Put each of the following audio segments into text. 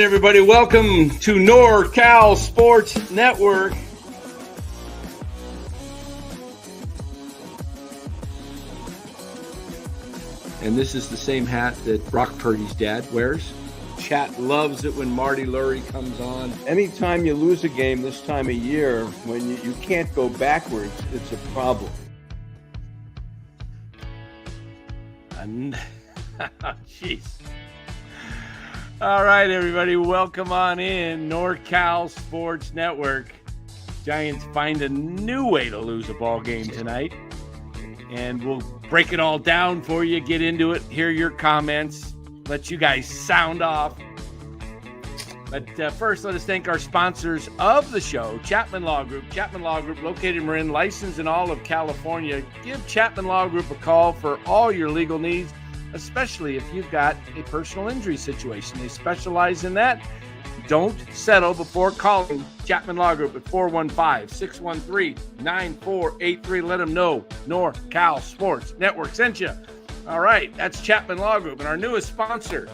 everybody. Welcome to NorCal Sports Network. And this is the same hat that Brock Purdy's dad wears. Chat loves it when Marty Lurie comes on. Anytime you lose a game this time of year, when you can't go backwards, it's a problem. Jeez. All right, everybody, welcome on in. NorCal Sports Network. Giants find a new way to lose a ball game tonight. And we'll break it all down for you, get into it, hear your comments, let you guys sound off. But first, let us thank our sponsors of the show, Chapman Law Group. Chapman Law Group, located in Marin, licensed in all of California. Give Chapman Law Group a call for all your legal needs, especially if you've got a personal injury situation. They specialize in that. Don't settle before calling Chapman Law Group at 415-613-9483. Let them know NorCal Sports Network sent you. All right, that's Chapman Law Group. And our newest sponsor,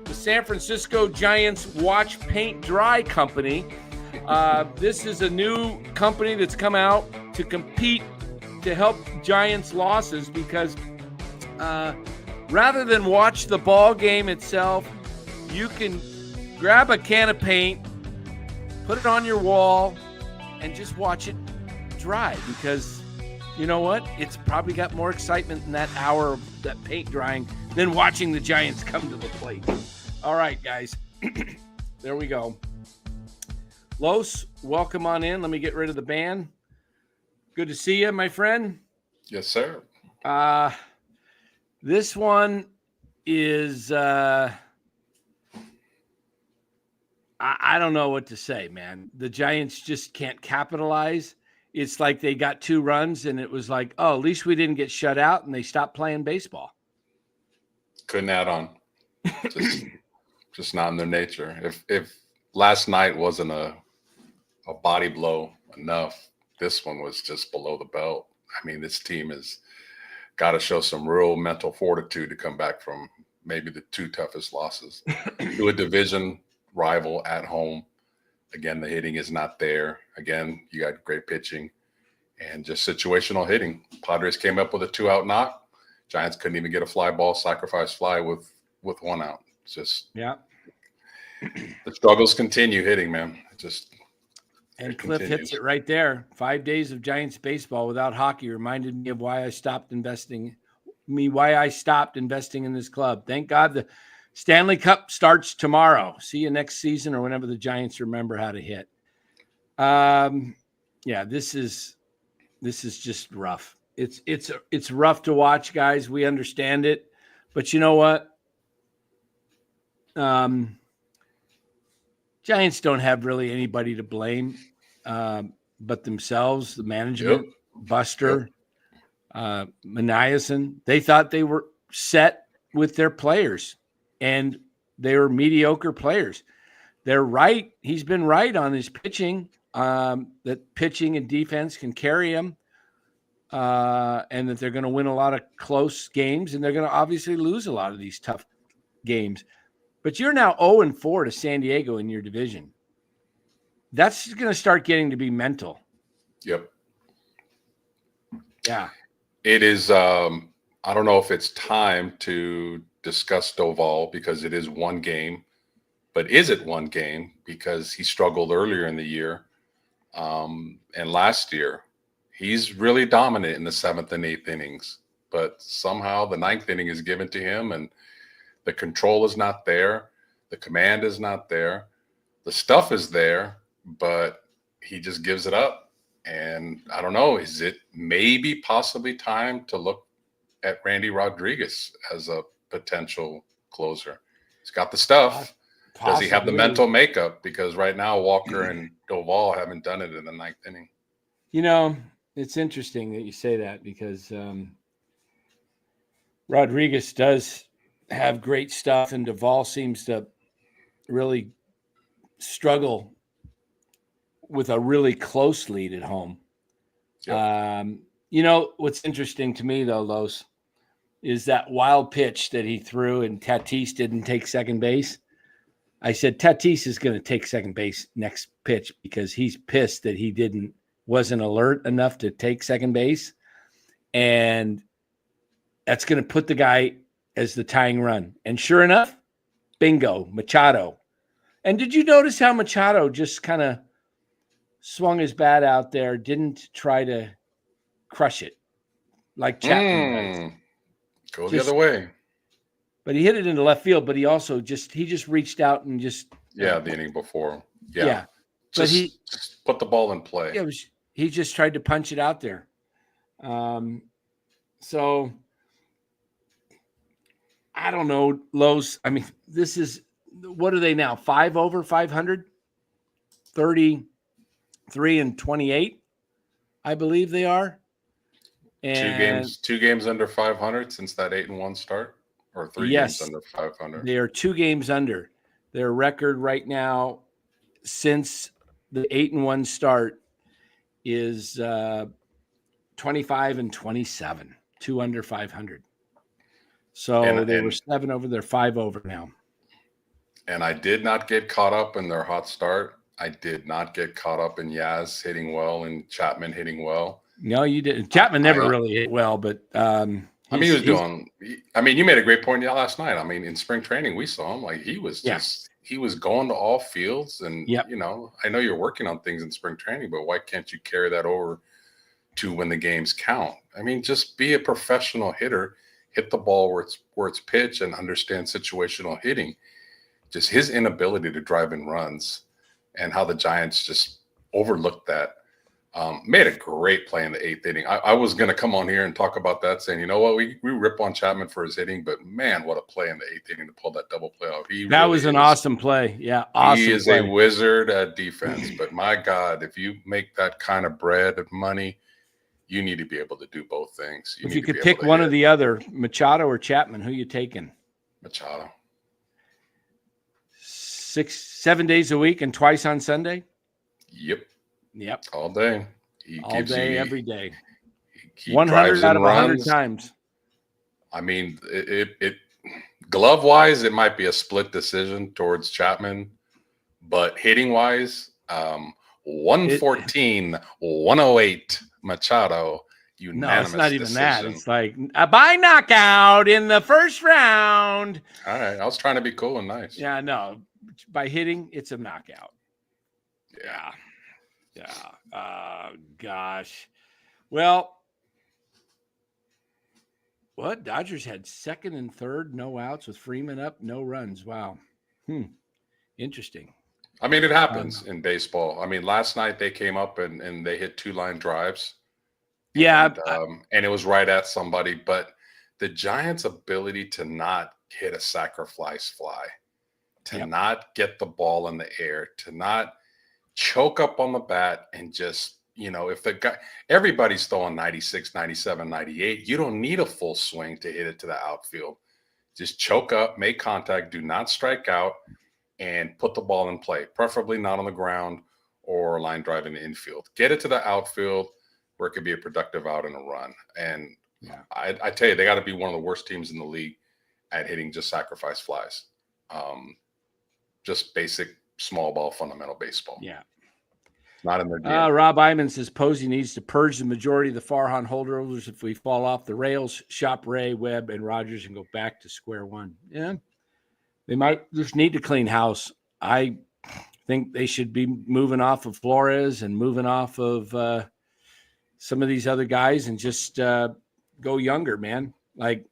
the San Francisco Giants Watch Paint Dry Company. This is a new company that's come out to compete to help Giants losses because rather than watch the ball game itself, you can grab a can of paint, put it on your wall, and just watch it dry because you know what? It's probably got more excitement in that hour of that paint drying than watching the Giants come to the plate. All right, guys. There we go. Los, welcome on in. Let me get rid of the band. Good to see you, my friend. Yes, sir. This one is I don't know what to say, man. The Giants just can't capitalize. It's like they got 2 runs, and it was like, oh, at least we didn't get shut out, and they stopped playing baseball. Couldn't add on. Just not in their nature. If last night wasn't a body blow enough, this one was just below the belt. I mean, this team has got to show some real mental fortitude to come back from maybe the 2 toughest losses to a division rival at home. Again, the hitting is not there. Again, you got great pitching and just situational hitting. Padres came up with a 2-out knock. Giants couldn't even get a fly ball, sacrifice fly with 1 out. It's just the struggles continue hitting, man. And Cliff hits it right there. 5 days of Giants baseball without hockey reminded me of why I stopped investing in this club. Thank God the Stanley Cup starts tomorrow. See you next season or whenever the Giants remember how to hit. This is just rough. It's rough to watch, guys. We understand it. But you know what? Giants don't have really anybody to blame but themselves, the management, Buster, Maniason. They thought they were set with their players, and they were mediocre players. They're right. He's been right on his pitching, that pitching and defense can carry him, and that they're going to win a lot of close games, and they're going to obviously lose a lot of these tough games. But you're now 0-4 to San Diego in your division. That's going to start getting to be mental. Yep. Yeah. It is. I don't know if it's time to discuss Doval because it is 1 game, but is it 1 game? Because he struggled earlier in the year. And last year, he's really dominant in the 7th and 8th innings, but somehow the 9th inning is given to him and the control is not there. The command is not there. The stuff is there, but he just gives it up. And I don't know, is it maybe possibly time to look at Randy Rodriguez as a potential closer? He's got the stuff. Possibly. Does he have the mental makeup? Because right now Walker and Doval haven't done it in the 9th inning. You know, it's interesting that you say that because Rodriguez does have great stuff, and Doval seems to really struggle with a really close lead at home. Yep. You know, what's interesting to me, though, Los, is that wild pitch that he threw and Tatis didn't take second base. I said Tatis is going to take second base next pitch because he's pissed that he wasn't alert enough to take second base. And that's going to put the guy as the tying run. And sure enough, bingo, Machado. And did you notice how Machado just kind of swung his bat out there, didn't try to crush it like Chapman does? Go the other way. But he hit it into left field, but he also just reached out and just the inning before. Yeah. Just put the ball in play. He just tried to punch it out there. So I don't know, Los. I mean, this is, what are they now? 5 over 500? 33 and 28, I believe they are. And two games under 500 since that 8-1 start, or 3 games under 500. They are 2 games under. Their record right now since the 8-1 start is 25 and 27, 2 under 500. So they were 7 over. They're 5 over now. And I did not get caught up in their hot start. I did not get caught up in Yaz hitting well and Chapman hitting well. No, you didn't. Chapman never really hit well, but you made a great point last night. I mean, in spring training, we saw him like he was going to all fields. And, I know you're working on things in spring training, but why can't you carry that over to when the games count? I mean, just be a professional hitter, hit the ball where it's pitched, and understand situational hitting. Just his inability to drive in runs and how the Giants just overlooked that. Made a great play in the 8th inning. I was going to come on here and talk about that, saying, you know what, we rip on Chapman for his hitting, but man, what a play in the 8th inning to pull that double play off. That was an awesome play. Yeah, awesome. He is a wizard at defense, but my God, if you make that kind of bread of money, you need to be able to do both things. If you could pick one or the other, Machado or Chapman, who you taking? Machado. 6-7 days a week and twice on Sunday? Yep. All day. Every day. 100 out of 100 times. I mean, it glove wise, it might be a split decision towards Chapman, but hitting wise, 114, 108 Machado. No, it's not even decision. That. It's like a by knockout in the first round. All right. I was trying to be cool and nice. Yeah, no. By hitting, it's a knockout. Yeah. Gosh. Well, what? Dodgers had 2nd and 3rd, no outs with Freeman up, no runs. Wow. Interesting. I mean, it happens in baseball. I mean, last night they came up and they hit 2-line drives. Yeah. And it was right at somebody. But the Giants' ability to not hit a sacrifice fly, to not get the ball in the air, to not choke up on the bat and just, if the guy, everybody's throwing 96, 97, 98, you don't need a full swing to hit it to the outfield. Just choke up, make contact, do not strike out, and put the ball in play, preferably not on the ground or line drive in the infield. Get it to the outfield where it could be a productive out and a run. And I tell you, they got to be one of the worst teams in the league at hitting just sacrifice flies. Just basic small ball fundamental baseball. Yeah. Not in their game. Rob Iman says Posey needs to purge the majority of the Farhan holdovers if we fall off the rails, shop Ray, Webb, and Rogers and go back to square one. Yeah. They might just need to clean house. I think they should be moving off of Flores and moving off of some of these other guys and just go younger, man. Like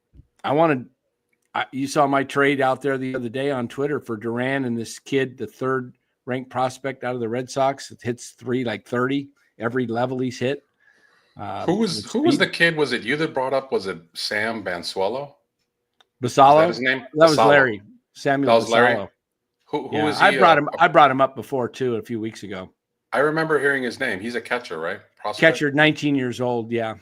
you saw my trade out there the other day on Twitter for Duran and this kid, the 3rd ranked prospect out of the Red Sox. It hits 330 every level he's hit. Who was the kid? Was it you that brought up? Was it Sam Bansuelo? Basallo? Is that his name? That was Larry. Samuel that was Larry. Basallo. Who was he? I brought him up before too a few weeks ago. I remember hearing his name. He's a catcher, right? Prospect? Catcher, 19 years old. Yeah.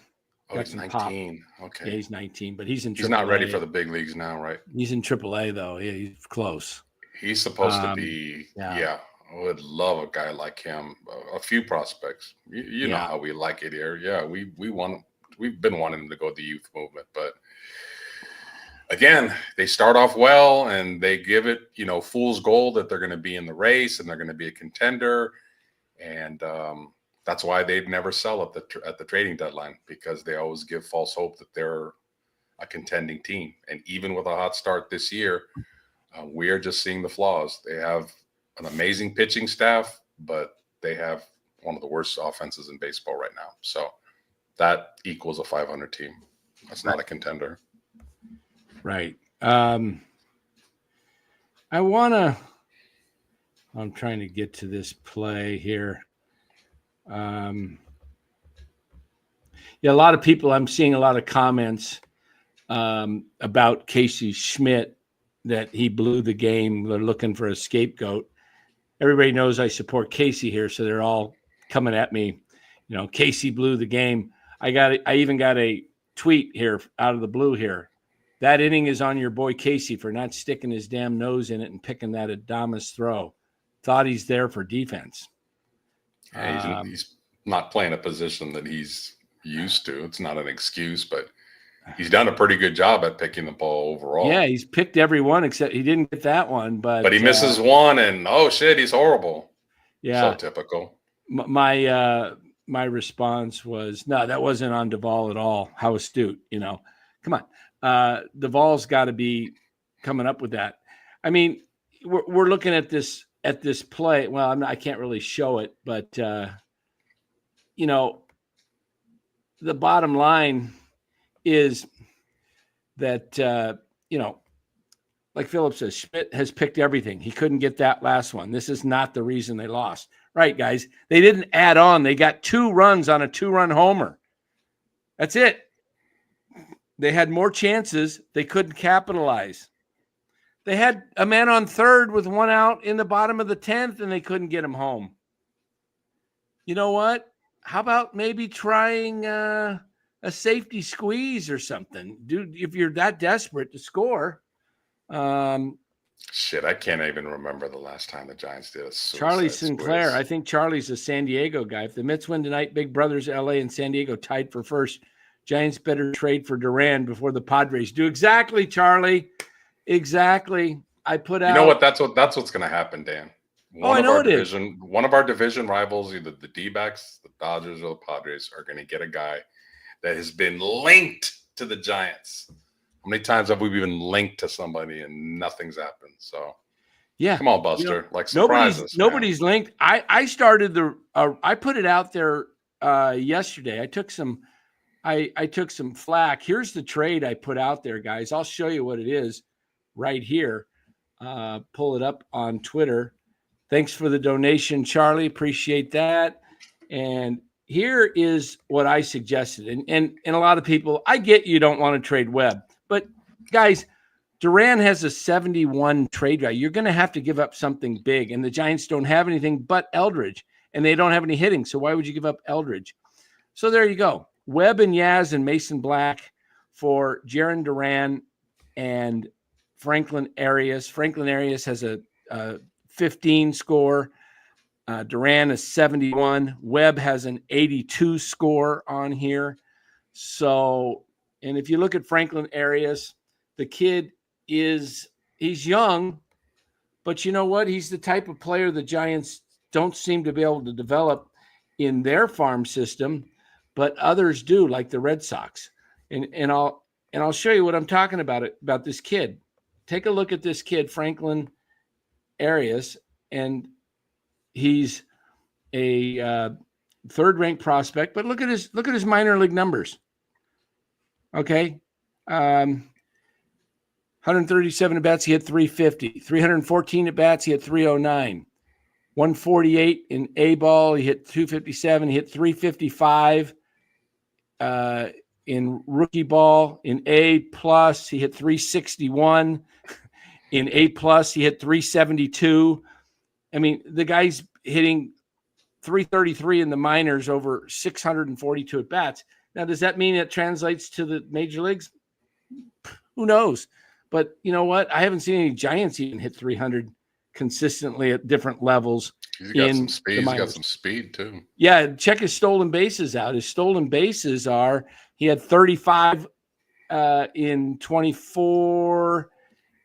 Oh, he's 19. Okay. Yeah, he's 19, but he's in AAA. He's not ready for the big leagues now, right? He's in AAA though. Yeah, he's close. He's supposed to be. Yeah. I would love a guy like him. A few prospects. You know how we like it here. Yeah, we've been wanting him to go the youth movement, but again, they start off well and they give it, fool's gold that they're going to be in the race and they're going to be a contender. And that's why they'd never sell at the trading deadline, because they always give false hope that they're a contending team. And even with a hot start this year, we are just seeing the flaws. They have an amazing pitching staff, but they have one of the worst offenses in baseball right now. So that equals a 500 team. That's not a contender. Right. I'm trying to get to this play here. Yeah, a lot of people, I'm seeing a lot of comments about Casey Schmidt, that he blew the game. They're looking for a scapegoat. Everybody knows I support Casey here, so they're all coming at me. Casey blew the game. I even got a tweet here out of the blue here. That inning is on your boy Casey for not sticking his damn nose in it and picking that Adames throw. Thought he's there for defense. Yeah, he's not playing a position that he's used to. It's not an excuse, but he's done a pretty good job at picking the ball overall. Yeah, he's picked every one except he didn't get that one. But he misses one, and oh shit, he's horrible. Yeah, so typical. My response was, no, that wasn't on Doval at all. How astute, Come on, Doval's got to be coming up with that. I mean, we're looking at this play. Well, I can't really show it, but the bottom line is that like Philip says, Schmidt has picked everything. He couldn't get that last one. This is not the reason they lost. Right, guys? They didn't add on. They got 2 runs on a 2-run homer. That's it. They had more chances. They couldn't capitalize. They had a man on third with 1 out in the bottom of the 10th, and they couldn't get him home. You know what? How about maybe trying a safety squeeze or something? Dude, if you're that desperate to score. Shit, I can't even remember the last time the Giants did a Charlie Sinclair. squeeze. I think Charlie's a San Diego guy. If the Mets win tonight, Big Brothers LA and San Diego tied for first. Giants better trade for Duran before the Padres do. Exactly, Charlie. Exactly. I put out. You know what? That's what's going to happen, Dan. I know it is. One of our division rivals, either the D-backs, the Dodgers, or the Padres, are going to get a guy that has been linked to the Giants. How many times have we been linked to somebody and nothing's happened? So, yeah, come on, Buster. Surprise us. Nobody's linked. I started I put it out there yesterday. I took some flack. Here's the trade I put out there, guys. I'll show you what it is right here. Pull it up on Twitter. Thanks for the donation, Charlie. Appreciate that. And here is what I suggested. And a lot of people, I get you don't want to trade Webb. But, guys, Duran has a 71 trade value. You're going to have to give up something big. And the Giants don't have anything but Eldridge. And they don't have any hitting. So why would you give up Eldridge? So there you go. Webb and Yaz and Mason Black for Jarren Duran and Franklin Arias. Franklin Arias has a 15 score. Duran is 71. Webb has an 82 score on here. So, and if you look at Franklin Arias, the kid he's young, but you know what? He's the type of player the Giants don't seem to be able to develop in their farm system, but others do, like the Red Sox. And I'll show you what I'm talking about this kid. Take a look at this kid, Franklin Arias, and he's a third-ranked prospect. But look at his minor league numbers. Okay, 137 at bats, he hit 350. 314 at bats, he hit 309. 148 in A ball, he hit 257. He hit 355 in rookie ball. In A plus, he hit 361. In A plus, he hit 372. I mean, the guy's hitting 333 in the minors over 642 at bats. Now, does that mean it translates to the major leagues? Who knows? But you know what? I haven't seen any Giants even hit 300 consistently at different levels. He's got some speed. He's got some speed too. Yeah, check his stolen bases out. His stolen bases are, he had 35 in 24,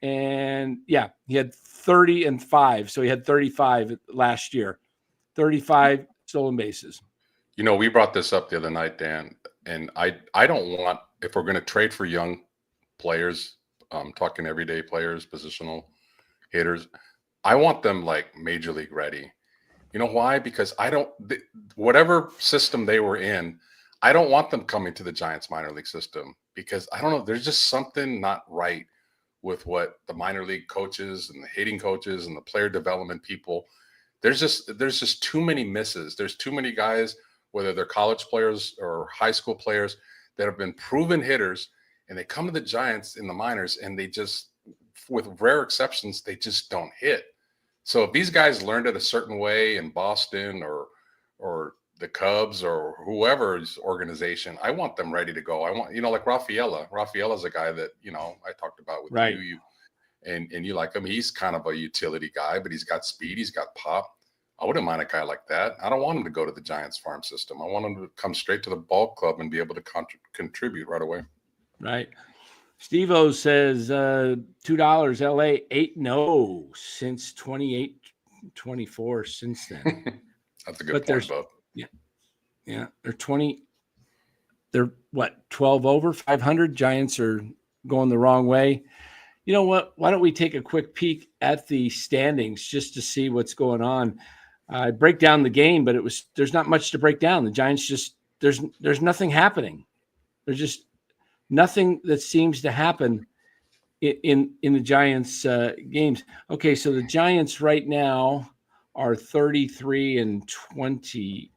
and he had 30-5. So he had 35 last year, 35 stolen bases. We brought this up the other night, Dan, and I don't want, if we're going to trade for young players, talking everyday players, positional hitters, I want them like major league ready. You know why? Because whatever system they were in, I don't want them coming to the Giants minor league system, because I don't know, there's just something not right with what the minor league coaches and the hitting coaches and the player development people, there's just too many misses. There's too many guys, whether they're college players or high school players, that have been proven hitters, and they come to the Giants in the minors and they just, with rare exceptions, they just don't hit. So if these guys learned it a certain way in Boston or the Cubs or whoever's organization, I want them ready to go. I want, like Rafaela. Rafaela's a guy that, I talked about with right. you and you like him. He's kind of a utility guy, but he's got speed, he's got pop. I wouldn't mind a guy like that. I don't want him to go to the Giants farm system. I want him to come straight to the ball club and be able to contribute right away. Right. Steve-O says $2 LA 8-0 since 28-24 since then. That's a good point, Bob. Yeah. They're what, 12 over 500? Giants are going the wrong way. You know what? Why don't we take a quick peek at the standings just to see what's going on? I break down the game, but there's not much to break down. The Giants just, there's nothing happening. There's just nothing that seems to happen in the Giants games. Okay, so the Giants right now are 33-28,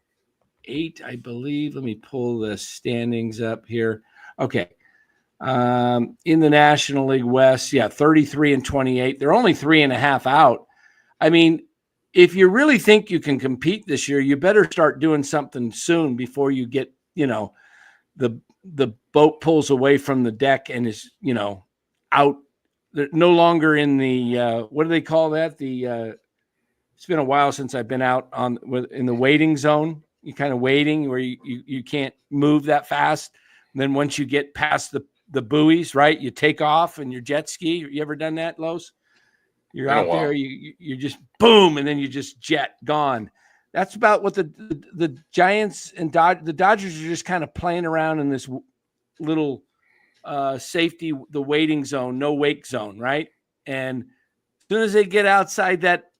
I believe. Let me pull the standings up here. Okay. In the National League West, 33-28. They're only 3.5 out. I mean, if you really think you can compete this year, you better start doing something soon before you get, the boat pulls away from the deck and is, out. They're no longer in the what do they call that? It's been a while since I've been out in the waiting zone. You're kind of waiting where you can't move that fast. And then once you get past the buoys, right, you take off and your jet ski. You ever done that, Los? You're out there, you just boom, and then you just jet gone. That's about what the Giants and the Dodgers are just kind of playing around in this little safety, the waiting zone, no wake zone, right? And as soon as they get outside that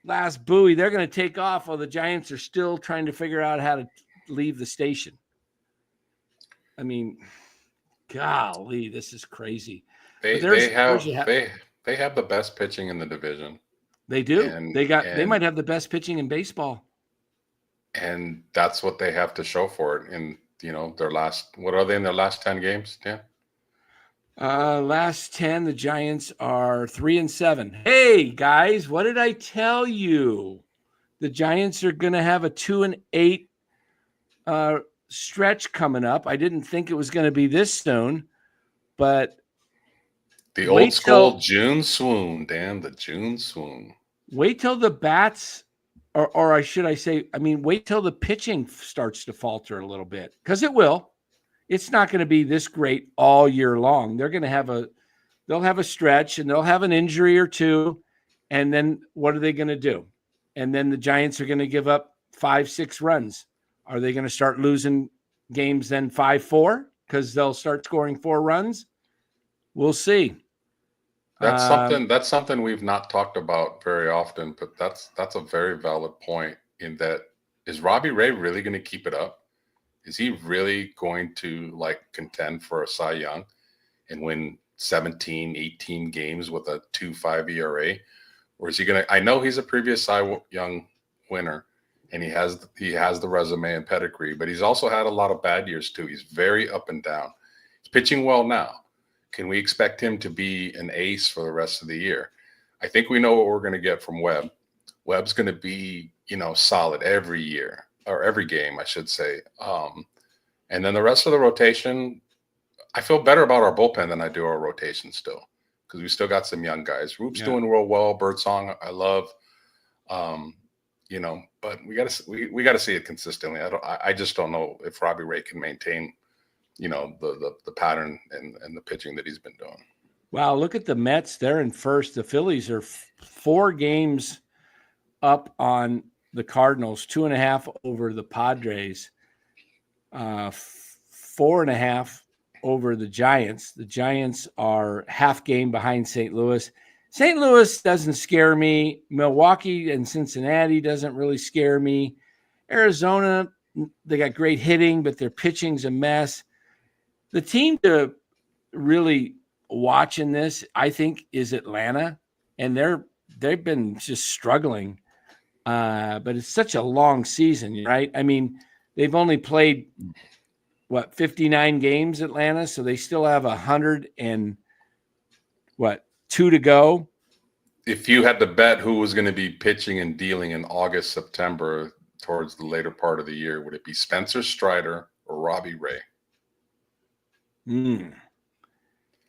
last buoy, they're going to take off while the Giants are still trying to figure out how to leave the station. I mean, golly, this is crazy. They have the best pitching in the division. They do. They might have the best pitching in baseball. And that's what they have to show for it in, their last, what are they in their last 10 games, Dan? Last 10, the Giants are 3-7. Hey guys, what did I tell you? The Giants are going to have a 2-8 stretch coming up. I didn't think it was going to be this soon, but the old school June swoon, Dan, the June swoon. Wait till the bats, or should I say, wait till the pitching starts to falter a little bit, because it will. It's not going to be this great all year long. They're going to they'll have a stretch and they'll have an injury or two. And then what are they going to do? And then the Giants are going to give up 5-6 runs. Are they going to start losing games then 5-4 because they'll start scoring 4 runs? We'll see. That's something we've not talked about very often, but that's a very valid point. In that, is Robbie Ray really going to keep it up? Is he really going to contend for a Cy Young and win 17, 18 games with a 2.5 ERA? Or is he going to? I know he's a previous Cy Young winner, and he has the resume and pedigree, but he's also had a lot of bad years too. He's very up and down. He's pitching well now. Can we expect him to be an ace for the rest of the year? I think we know what we're going to get from Webb. Webb's going to be, solid every year, or every game, I should say. And then the rest of the rotation, I feel better about our bullpen than I do our rotation still, because we still got some young guys. Roop's doing real well. Birdsong, I love. But we got to see it consistently. I just don't know if Robbie Ray can maintain the pattern and the pitching that he's been doing. Wow, look at the Mets. They're in first. The Phillies are 4 games up on the Cardinals, 2.5 over the Padres, 4.5 over the Giants. The Giants are half game behind St. Louis. St. Louis doesn't scare me. Milwaukee and Cincinnati doesn't really scare me. Arizona, they got great hitting, but their pitching's a mess. The team to really watch in this, I think, is Atlanta, and they've been just struggling. But it's such a long season, right? I mean, they've only played 59 games, Atlanta, so they still have 2 to go. If you had to bet who was going to be pitching and dealing in August, September, towards the later part of the year, would it be Spencer Strider or Robbie Ray?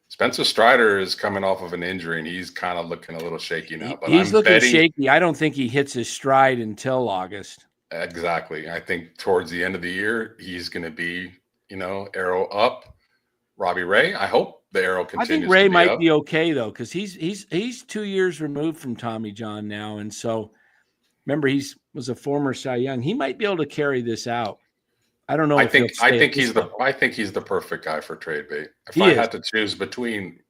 Spencer Strider is coming off of an injury, and he's kind of looking a little shaky now. But he's looking shaky. I don't think he hits his stride until August. Exactly. I think towards the end of the year, he's going to be, arrow up. Robbie Ray, I hope the arrow continues. I think Ray might be okay, though, because he's 2 years removed from Tommy John now. And so, remember, was a former Cy Young. He might be able to carry this out. I don't know. I think he's the perfect guy for trade bait. If I had to choose between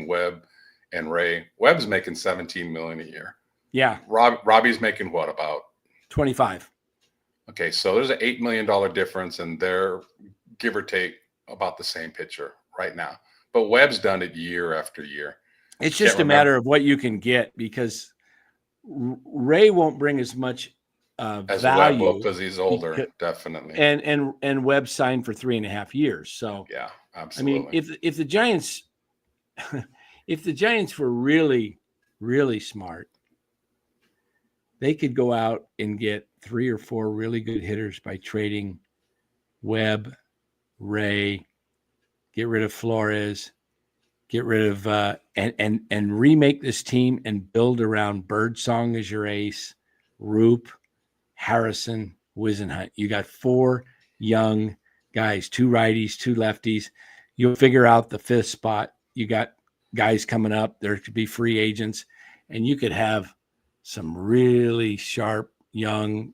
Webb and Ray, Webb's making $17 million a year. Yeah. Robbie's making what, about 25? Okay, so there's an $8 million difference, and they're give or take about the same pitcher right now. But Webb's done it year after year. It's just a matter of what you can get, because Ray won't bring as much as value Webb because he's older, definitely. And Webb signed for 3.5 years. So yeah, absolutely. I mean, if the Giants were really, really smart, they could go out and get 3 or 4 really good hitters by trading Webb, Ray, get rid of Flores, get rid of and remake this team and build around Birdsong as your ace, Roop, Harrison, Wisenhunt. You got 4 young guys, 2 righties, 2 lefties. You'll figure out the 5th spot. You got guys coming up. There could be free agents, and you could have some really sharp young,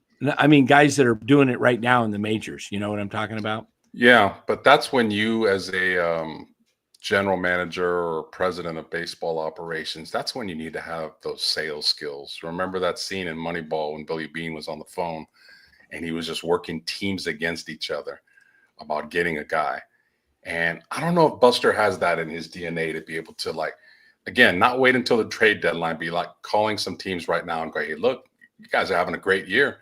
guys that are doing it right now in the majors. You know what I'm talking about? Yeah, but that's when you, as a general manager or president of baseball operations, that's when you need to have those sales skills. Remember that scene in Moneyball when Billy Beane was on the phone and he was just working teams against each other about getting a guy. And I don't know if Buster has that in his DNA to be able to, again, not wait until the trade deadline, be calling some teams right now and go, hey, look, you guys are having a great year.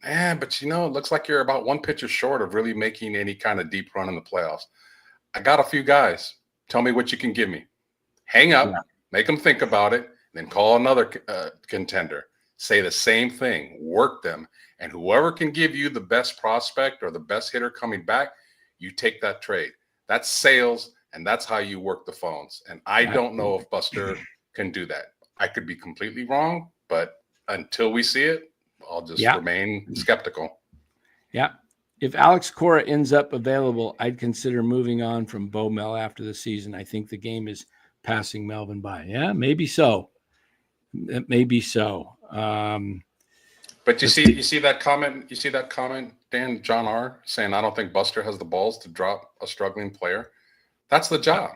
Man, but it looks like you're about 1 pitcher short of really making any kind of deep run in the playoffs. I got a few guys. Tell me what you can give me. Hang up, make them think about it, then call another contender. Say the same thing, work them, and whoever can give you the best prospect or the best hitter coming back, you take that trade. That's sales, and that's how you work the phones. And I don't know if Buster can do that. I could be completely wrong, but until we see it, I'll just remain skeptical. Yeah. If Alex Cora ends up available, I'd consider moving on from Bo Mel after the season. I think the game is passing Melvin by. Yeah, maybe so. Maybe so. But you see that comment, Dan, John R. saying, I don't think Buster has the balls to drop a struggling player. That's the job.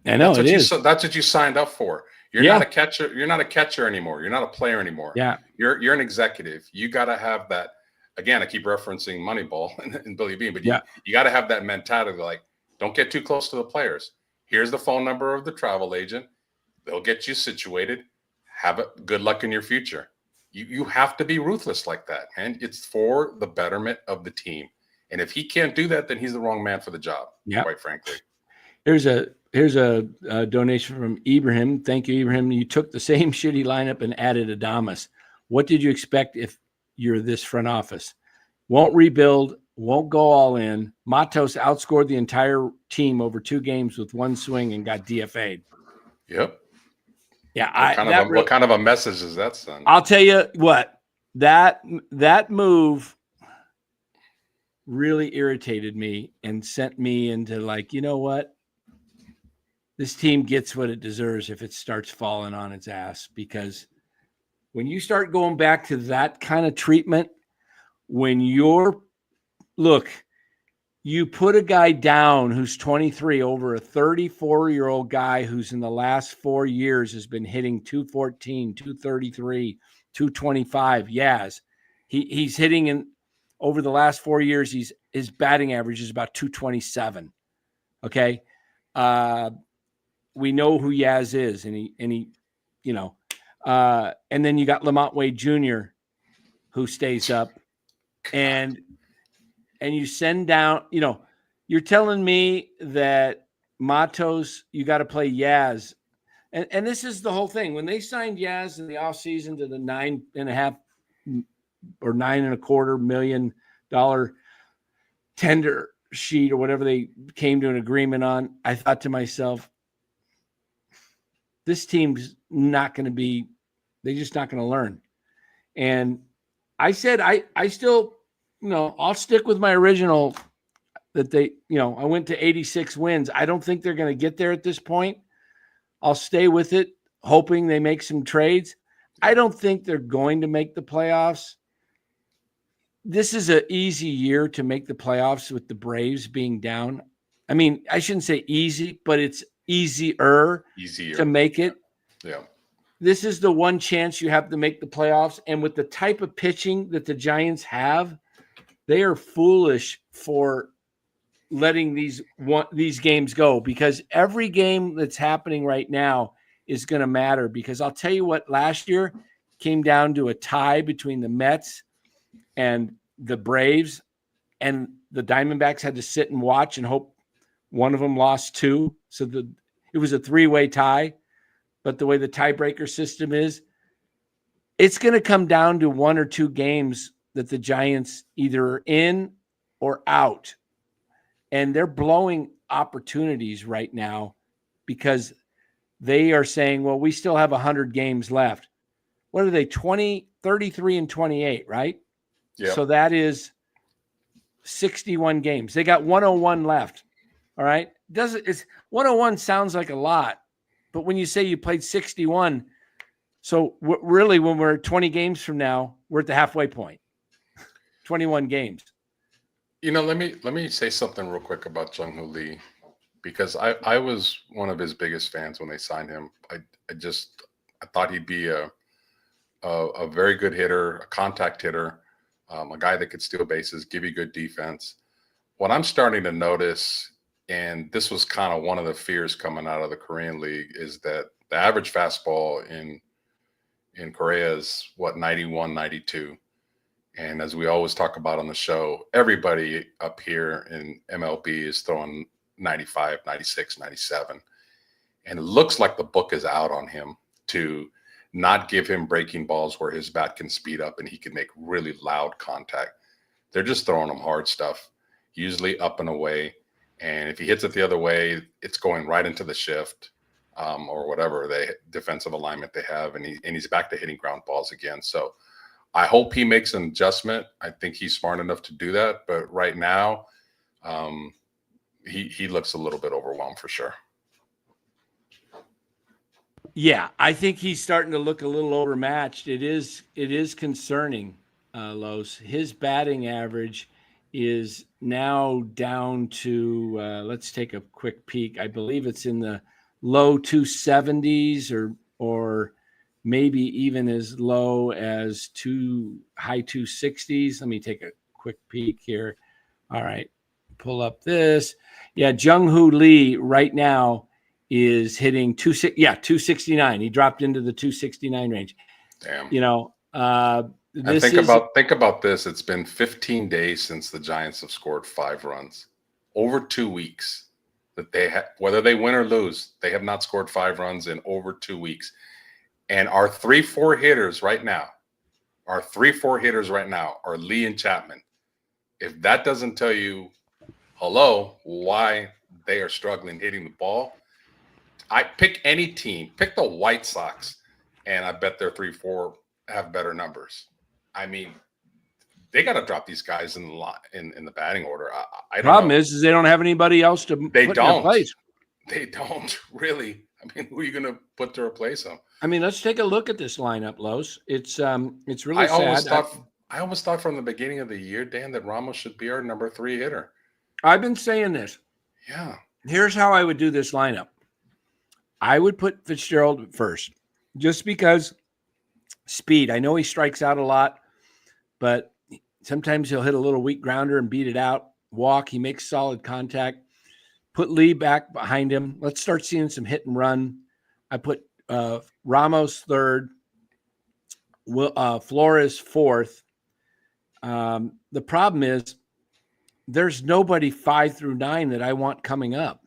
I know it is. That's what you signed up for. You're not a catcher. You're not a catcher anymore. You're not a player anymore. Yeah. You're an executive. You got to have that. Again, I keep referencing Moneyball and Billy Beane, but you got to have that mentality, don't get too close to the players. Here's the phone number of the travel agent. They'll get you situated. Have it. Good luck in your future. You have to be ruthless like that, and it's for the betterment of the team. And if he can't do that, then he's the wrong man for the job. Quite frankly. Here's a donation from Ibrahim. Thank you, Ibrahim. You took the same shitty lineup and added Adames. What did you expect if you're this front office? Won't rebuild, won't go all in. Matos outscored the entire team over 2 games with 1 swing and got DFA'd. Yep. Yeah. What kind of a message is that, son? I'll tell you what, that move really irritated me and sent me into like, you know what? This team gets what it deserves if it starts falling on its ass, because when you start going back to that kind of treatment, when you put a guy down who's 23 over a 34-year-old guy who's in the last 4 years has been hitting 214, 233, 225. Yaz. He's hitting in over the last 4 years. His batting average is about 227. Okay. We know who Yaz is, and he, and then you got Lamont Wade Jr. who stays up, and you send down, you're telling me that Matos, you got to play Yaz. And this is the whole thing. When they signed Yaz in the offseason to the $9.5 or $9.25 million tender sheet or whatever they came to an agreement on, I thought to myself, this team's not going to be, they're just not going to learn. And I said, I still, I'll stick with my original that they, I went to 86 wins. I don't think they're going to get there at this point. I'll stay with it, hoping they make some trades. I don't think they're going to make the playoffs. This is an easy year to make the playoffs with the Braves being down. I mean, I shouldn't say easy, but it's easier to make it. Yeah. This is the one chance you have to make the playoffs. And with the type of pitching that the Giants have, they are foolish for letting these games go, because every game that's happening right now is going to matter. Because I'll tell you what, last year came down to a tie between the Mets and the Braves, and the Diamondbacks had to sit and watch and hope one of them lost two. So it was a 3-way tie. But the way the tiebreaker system is, it's going to come down to 1 or 2 games that the Giants either are in or out. And they're blowing opportunities right now because they are saying, well, we still have 100 games left. What are they, 33 and 28, right? Yeah. So that is 61 games. They got 101 left. All right. It's 101 sounds like a lot, but when you say you played 61, so really when we're 20 games from now, we're at the halfway point. 21 games. Let me say something real quick about Jung Hoo Lee, because I was one of his biggest fans when they signed him. I thought he'd be a very good hitter, a contact hitter, a guy that could steal bases, give you good defense. What I'm starting to notice, and this was kind of one of the fears coming out of the Korean League, is that the average fastball in Korea is 91, 92. And as we always talk about on the show, everybody up here in MLB is throwing 95, 96, 97. And it looks like the book is out on him to not give him breaking balls where his bat can speed up and he can make really loud contact. They're just throwing him hard stuff, usually up and away. And if he hits it the other way, it's going right into the shift or whatever defensive alignment they have. And he's back to hitting ground balls again. So I hope he makes an adjustment. I think he's smart enough to do that. But right now, he looks a little bit overwhelmed for sure. Yeah, I think he's starting to look a little overmatched. It is concerning, Los. His batting average is now down to, let's take a quick peek. I believe it's in the low 270s or maybe even as low as high 260s. Let me take a quick peek here. All right, pull up this. Yeah, Jung Hoo Lee right now is hitting 269. He dropped into the 269 range. Damn. Think about this. It's been 15 days since the Giants have scored 5 runs. Over 2 weeks that whether they win or lose, they have not scored 5 runs in over 2 weeks. And our 3-4 hitters right now are Lee and Chapman. If that doesn't tell you, why they are struggling hitting the ball, I pick any team, pick the White Sox, and I bet their 3-4 have better numbers. I mean, they got to drop these guys in the batting order. I don't Problem know. is they don't have anybody else to put in their place. They don't really. I mean, who are you going to put to replace them? I mean, let's take a look at this lineup, Los. It's really sad. I always thought from the beginning of the year, Dan, that Ramos should be our number 3 hitter. I've been saying this. Yeah. Here's how I would do this lineup. I would put Fitzgerald first, just because speed. I know he strikes out a lot, but sometimes he'll hit a little weak grounder and beat it out. Walk. He makes solid contact. Put Lee back behind him. Let's start seeing some hit and run. I put Ramos third, Flores fourth. The problem is there's nobody 5 through 9 that I want coming up.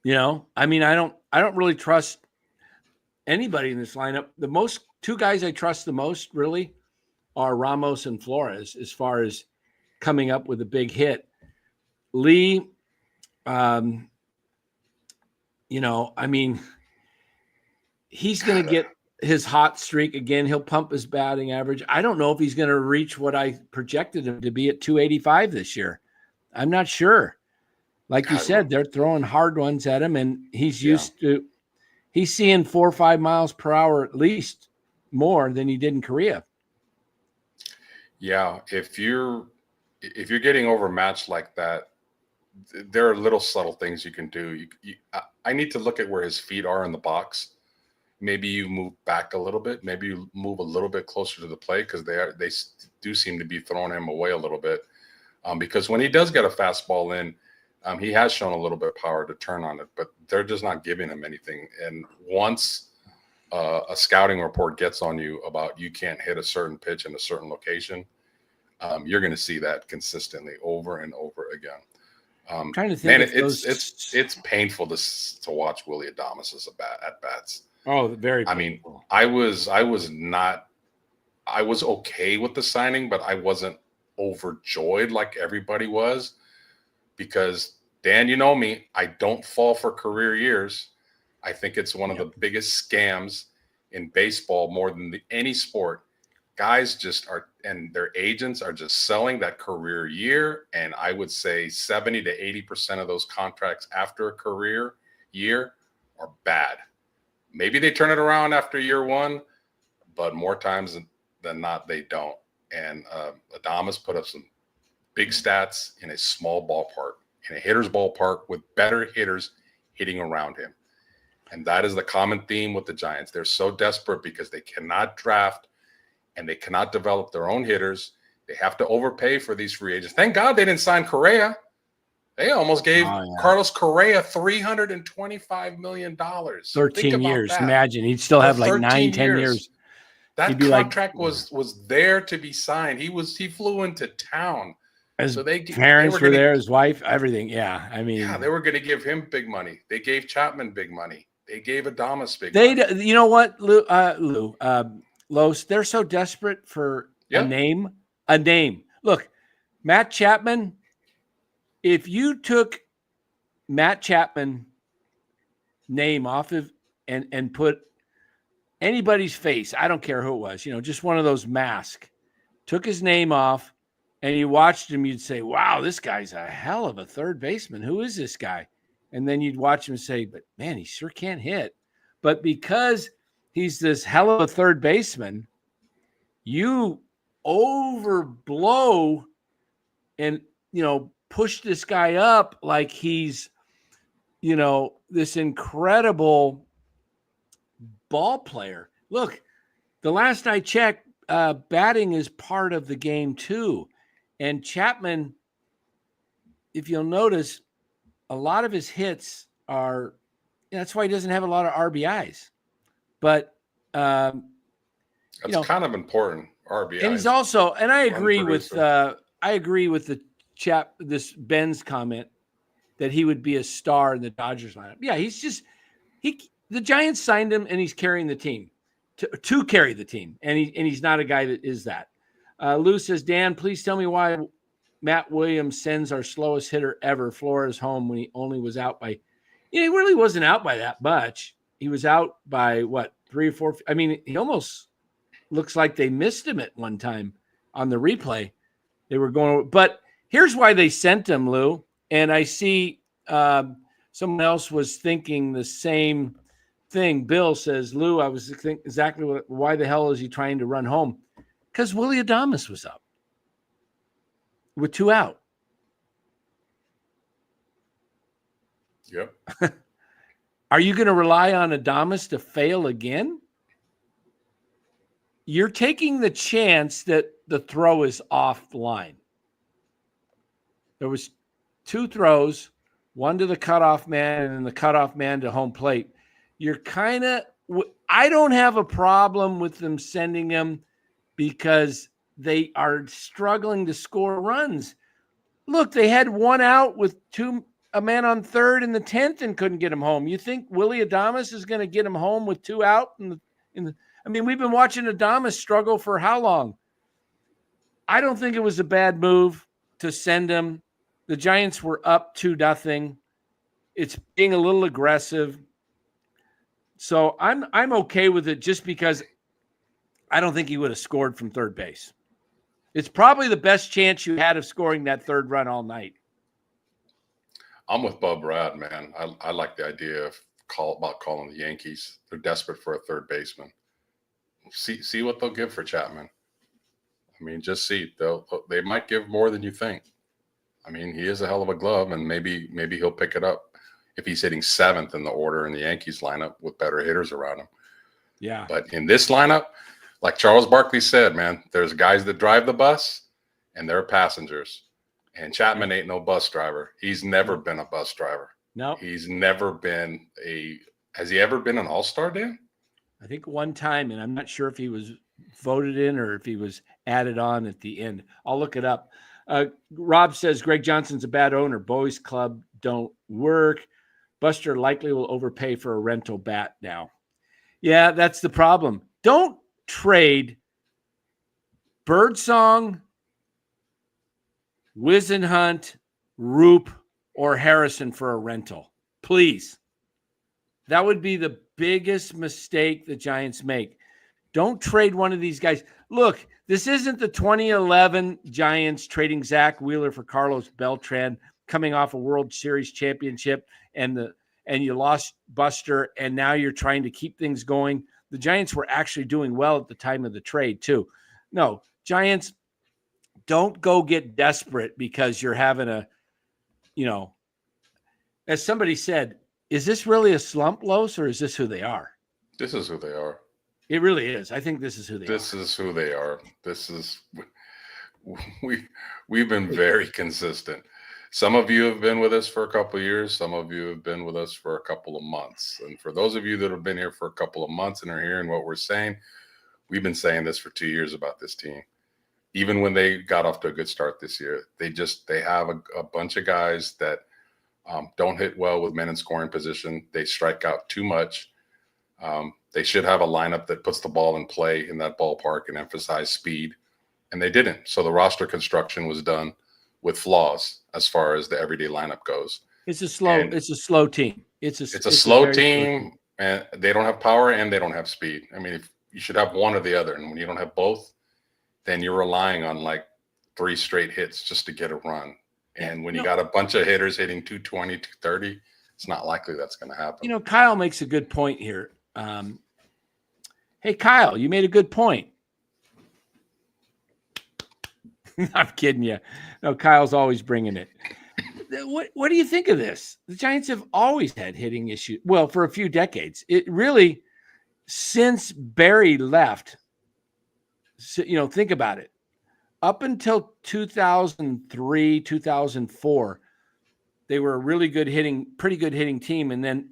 I mean, I don't really trust anybody in this lineup. The 2 guys I trust the most really are Ramos and Flores as far as coming up with a big hit. Lee, I mean, he's going to get his hot streak again. He'll pump his batting average. I don't know if he's going to reach what I projected him to be at 285 this year. I'm not sure. Like you said, they're throwing hard ones at him, and he's he's seeing 4 or 5 miles per hour at least more than he did in Korea. Yeah, if you're getting overmatched like that, there are little subtle things you can do. I need to look at where his feet are in the box. Maybe you move back a little bit. Maybe you move a little bit closer to the plate because they do seem to be throwing him away a little bit. Because when he does get a fastball in, he has shown a little bit of power to turn on it, but they're just not giving him anything. And once a scouting report gets on you about you can't hit a certain pitch in a certain location, you're going to see that consistently over and over again. I'm trying to think. Man, it's painful to watch Willy Adames at bats. Oh, very painful. I mean, I was okay with the signing, but I wasn't overjoyed like everybody was, because Dan, you know me, I don't fall for career years. I think it's one of the biggest scams in baseball more than any sport. Guys just are, and their agents are just selling that career year. And I would say 70 to 80% of those contracts after a career year are bad. Maybe they turn it around after year 1, but more times than not, they don't. And Adames put up some big stats in a small ballpark, in a hitter's ballpark with better hitters hitting around him. And that is the common theme with the Giants. They're so desperate because they cannot draft and they cannot develop their own hitters. They have to overpay for these free agents. Thank God they didn't sign Correa. They almost gave Carlos Correa $325 million. 13 years. That. Imagine he'd still have like 9, 10 years. That contract was there to be signed. He flew into town. His parents were there, his wife, everything. Yeah. I mean, they were going to give him big money. They gave Chapman big money. They gave Adames big money. You know what, Lou, Los, they're so desperate for a name. Look, Matt Chapman, if you took Matt Chapman name off of and put anybody's face, I don't care who it was, just one of those masks, took his name off and you watched him, you'd say, wow, this guy's a hell of a third baseman. Who is this guy? And then you'd watch him and say, but man, he sure can't hit. But because he's this hell of a third baseman, you overblow and, push this guy up like he's, this incredible ball player. Look, the last I checked, batting is part of the game too. And Chapman, if you'll notice, a lot of his hits are, that's why he doesn't have a lot of RBIs. But that's kind of important, RBIs. And he's also, and I agree with this Ben's comment that he would be a star in the Dodgers lineup. Yeah, the Giants signed him and he's carrying the team to carry the team. And he's not a guy that is that. Lou says, Dan, please tell me why Matt Williams sends our slowest hitter ever, Flores, home when he only was out by, he really wasn't out by that much. He was out by 3 or 4. I mean, he almost looks like they missed him at one time on the replay. They were going, but here's why they sent him, Lou. And I see someone else was thinking the same thing. Bill says, Lou, I was thinking exactly why the hell is he trying to run home? Because Willie Adames was up with 2 out. Yep. Are you going to rely on Adames to fail again? You're taking the chance that the throw is offline. There was 2 throws, one to the cutoff man and then the cutoff man to home plate. You're kind of – I don't have a problem with them sending him because they are struggling to score runs. Look, they had 1 out with a man on third in the 10th and couldn't get him home. You think Willie Adames is going to get him home with 2 out? I mean, we've been watching Adames struggle for how long? I don't think it was a bad move to send him. The Giants were up 2-0. It's being a little aggressive. So I'm okay with it just because I don't think he would have scored from third base. It's probably the best chance you had of scoring that third run all night. I'm with Bub Rad, man. I like the idea of calling the Yankees. They're desperate for a third baseman. See what they'll give for Chapman. I mean, just see. They might give more than you think. I mean, he is a hell of a glove, and maybe he'll pick it up if he's hitting 7th in the order in the Yankees lineup with better hitters around him. Yeah. But in this lineup, like Charles Barkley said, man, there's guys that drive the bus, and there are passengers. And Chapman ain't no bus driver. He's never been a bus driver. No. He's never been has he ever been an all-star, Dan? I think one time, and I'm not sure if he was voted in or if he was added on at the end. I'll look it up. Rob says Greg Johnson's a bad owner. Boys Club don't work. Buster likely will overpay for a rental bat now. Yeah, that's the problem. Don't trade Birdsong, Wisenhunt, Roop, or Harrison for a rental. Please. That would be the biggest mistake the Giants make. Don't trade one of these guys. Look, this isn't the 2011 Giants trading Zach Wheeler for Carlos Beltran, coming off a World Series championship, and you lost Buster, and now you're trying to keep things going. The Giants were actually doing well at the time of the trade, too. No, Giants, don't go get desperate because you're having as somebody said, is this really a slump, Los, or is this who they are? This is who they are. It really is. I think this is who they are. This is who they are. We've been very consistent. Some of you have been with us for a couple of years. Some of you have been with us for a couple of months. And for those of you that have been here for a couple of months and are hearing what we're saying, we've been saying this for 2 years about this team. Even when they got off to a good start this year, they have a bunch of guys that don't hit well with men in scoring position. They strike out too much. They should have a lineup that puts the ball in play in that ballpark and emphasize speed, and they didn't. So the roster construction was done with flaws as far as the everyday lineup goes. It's a slow team. It's a slow team, and they don't have power and they don't have speed. I mean, if you should have one or the other, and when you don't have both, then you're relying on like 3 straight hits just to get a run. And when you got a bunch of hitters hitting 220, 230, it's not likely that's going to happen. Kyle makes a good point here. Hey, Kyle, you made a good point. I'm kidding you. No, Kyle's always bringing it. What do you think of this? The Giants have always had hitting issues. Well, for a few decades. It really, since Barry left, think about it. Up until 2003, 2004, they were a pretty good hitting team. And then,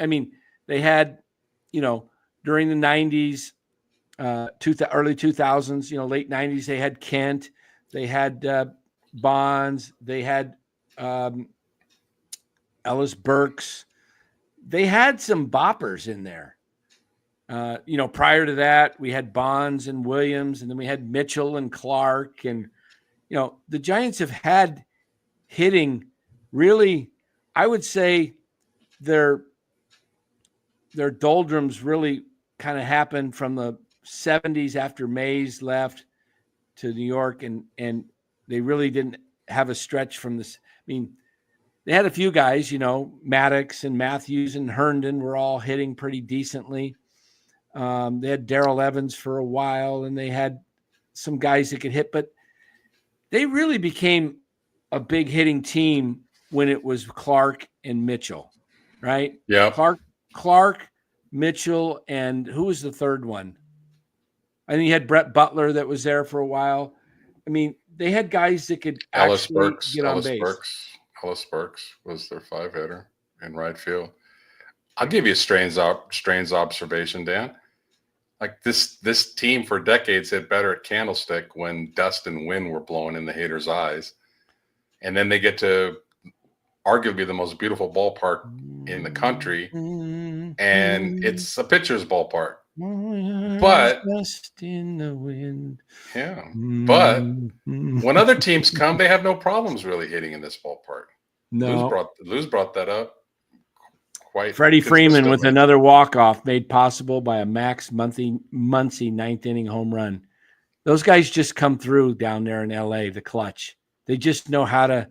they had, during the 90s, early 2000s, late 90s, they had Kent, they had Bonds, they had Ellis Burks. They had some boppers in there. Prior to that, we had Bonds and Williams, and then we had Mitchell and Clark. And, the Giants have had hitting really, I would say their doldrums really kind of happened from the 70s after Mays left to New York, and they really didn't have a stretch from this. I mean, they had a few guys, Maddox and Matthews and Herndon were all hitting pretty decently. They had Darrell Evans for a while, and they had some guys that could hit, but they really became a big hitting team when it was Clark and Mitchell, right? Yeah. Clark, Mitchell, and who was the third one? I think you had Brett Butler that was there for a while. I mean, they had guys that could actually get on base. Ellis Burks was their 5-hitter in right field. I'll give you a strange observation, Dan. Like this team for decades hit better at Candlestick when dust and wind were blowing in the haters' eyes. And then they get to arguably the most beautiful ballpark in the country, and it's a pitcher's ballpark. But dust in the wind. Yeah. But when other teams come, they have no problems really hitting in this ballpark. No. Luz brought that up. Freddie Freeman with another walk-off made possible by a Max Muncy ninth-inning home run. Those guys just come through down there in L.A., the clutch. They just know how to,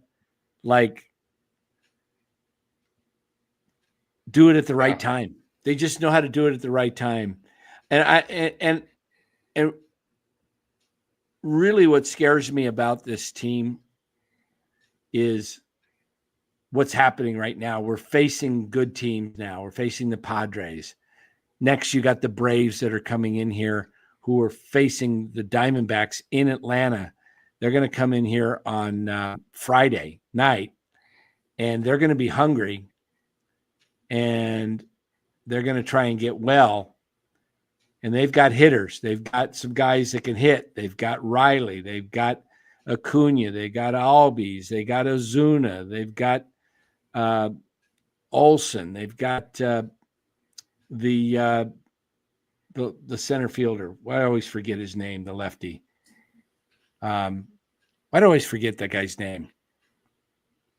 do it at the right time. They just know how to do it at the right time. And really what scares me about this team is what's happening right now. We're facing good teams now. We're facing the Padres. Next, you got the Braves that are coming in here who are facing the Diamondbacks in Atlanta. They're going to come in here on Friday night, and they're going to be hungry, and they're going to try and get well. And they've got hitters. They've got some guys that can hit. They've got Riley. They've got Acuna. They got Albies. They got Ozuna. They've got Olsen. They've got the center fielder. I always forget his name, the lefty. I always forget that guy's name.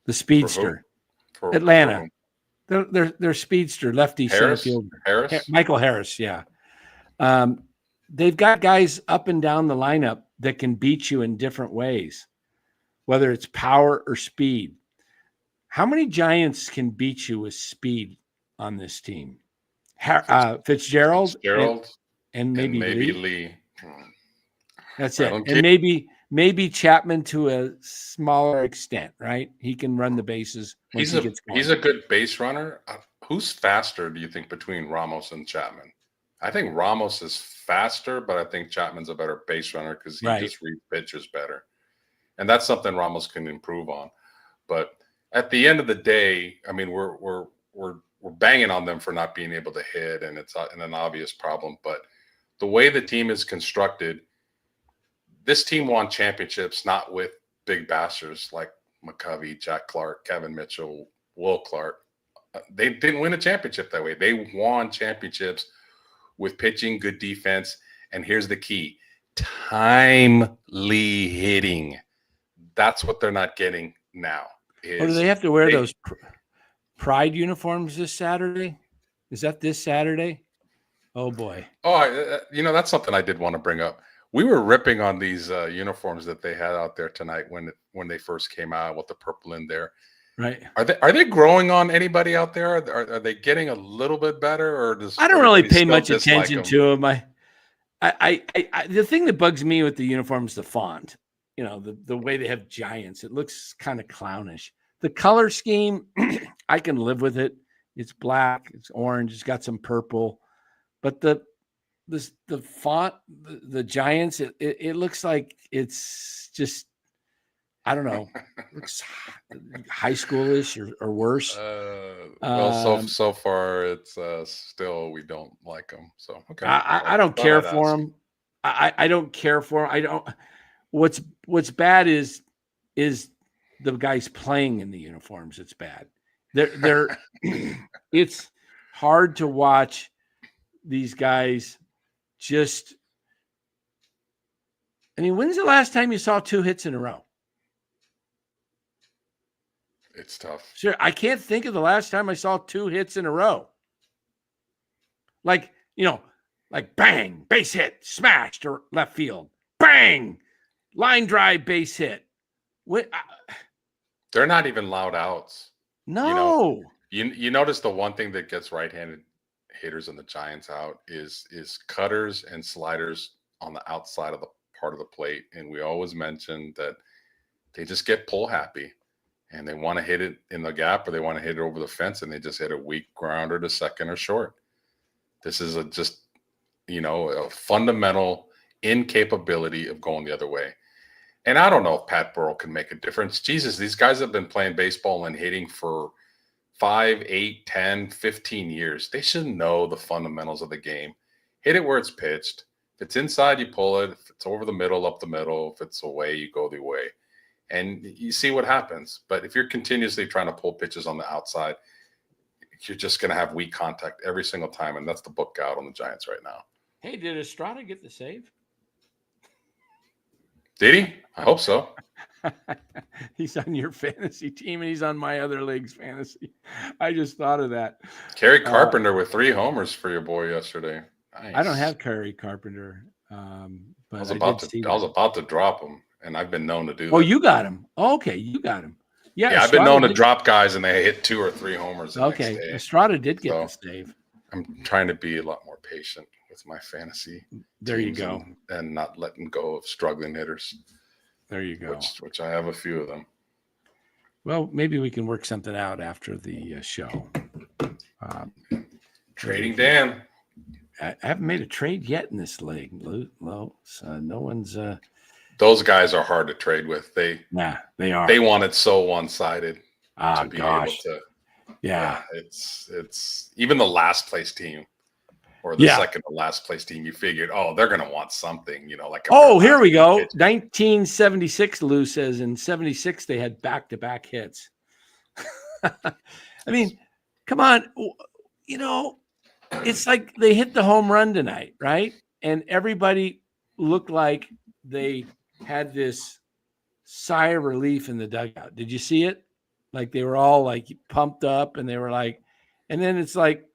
The speedster. For Atlanta. They're speedster, lefty center fielder. Michael Harris, yeah. They've got guys up and down the lineup that can beat you in different ways, whether it's power or speed. How many Giants can beat you with speed on this team? Fitzgerald and maybe Lee. That's it. And maybe Chapman to a smaller extent, right? He can run the bases. He's a good base runner. Who's faster, do you think, between Ramos and Chapman? I think Ramos is faster, but I think Chapman's a better base runner because he just reads pitches better. And that's something Ramos can improve on. But at the end of the day, I mean, we're banging on them for not being able to hit, and it's an obvious problem. But the way the team is constructed, this team won championships not with big bastards like McCovey, Jack Clark, Kevin Mitchell, Will Clark. They didn't win a championship that way. They won championships with pitching, good defense, and here's the key: timely hitting. That's what they're not getting now. Do they have to wear those Pride uniforms this Saturday? Is that this Saturday? Oh, boy. Oh, that's something I did want to bring up. We were ripping on these uniforms that they had out there tonight when they first came out with the purple in there. Right. Are they growing on anybody out there? Are they getting a little bit better, or I don't really pay much attention to them. I the thing that bugs me with the uniform is the font. The way they have Giants, it looks kind of clownish. The color scheme, I can live with it. It's black, it's orange, it's got some purple, but the font, the Giants, it looks like it's just, I don't know, looks high schoolish or worse. So far it's still we don't like them. So okay, I don't care for them. I don't care for them. I don't. What's bad is the guys playing in the uniforms. It's bad. They're it's hard to watch these guys. Just, I mean, when's the last time you saw 2 hits in a row? It's tough. Sure, I can't think of the last time I saw 2 hits in a row. Like bang, base hit, smashed or left field, bang, line drive, base hit. What? They're not even loud outs. No. You notice the one thing that gets right-handed hitters and the Giants out is cutters and sliders on the outside of the part of the plate. And we always mention that they just get pull happy and they want to hit it in the gap or they want to hit it over the fence and they just hit a weak grounder to second or short. This is a fundamental incapability of going the other way. And I don't know if Pat Burrell can make a difference. Jesus, these guys have been playing baseball and hitting for 5, 8, 10, 15 years. They should know the fundamentals of the game. Hit it where it's pitched. If it's inside, you pull it. If it's over the middle, up the middle. If it's away, you go the way. And you see what happens. But if you're continuously trying to pull pitches on the outside, you're just going to have weak contact every single time. And that's the book out on the Giants right now. Hey, did Estrada get the save? Did he? I hope so. He's on your fantasy team and he's on my other league's fantasy. I just thought of that. Kerry Carpenter with 3 homers for your boy yesterday. Nice. I don't have Kerry Carpenter, but I was about to drop him, and I've been known to do that. Oh, you got him. Oh, okay, you got him. Yeah, I've been known to drop guys, and they hit 2 or 3 homers. Okay, Estrada did get the save. I'm trying to be a lot more patient with my fantasy. There you go. And not letting go of struggling hitters. There you go. Which I have a few of them. Well, maybe we can work something out after the show. Trading Dan. I haven't made a trade yet in this league, Lo. So no one's. Those guys are hard to trade with. They are. They want it so one-sided. Ah, gosh. Yeah, it's even the last place team or the second to last place team. You figured, they're going to want something, like. Here we go. 1976, Lou says in 76 they had back-to-back hits. I mean, come on, it's like they hit the home run tonight, right? And everybody looked like they had this sigh of relief in the dugout. Did you see it? Like they were all like pumped up and they were like, and then it's like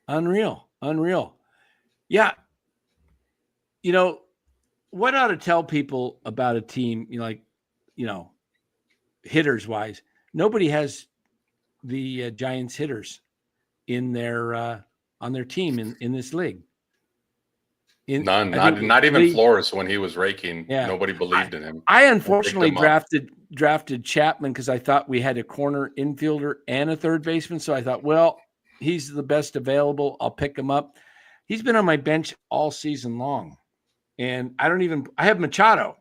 unreal. Yeah. What ought to tell people about a team, hitters wise, nobody has the Giants hitters in their on their team in this league. None, not even Flores when he was raking. Yeah. Nobody believed in him. I unfortunately drafted Chapman because I thought we had a corner infielder and a third baseman. So I thought, well, he's the best available. I'll pick him up. He's been on my bench all season long. And I have Machado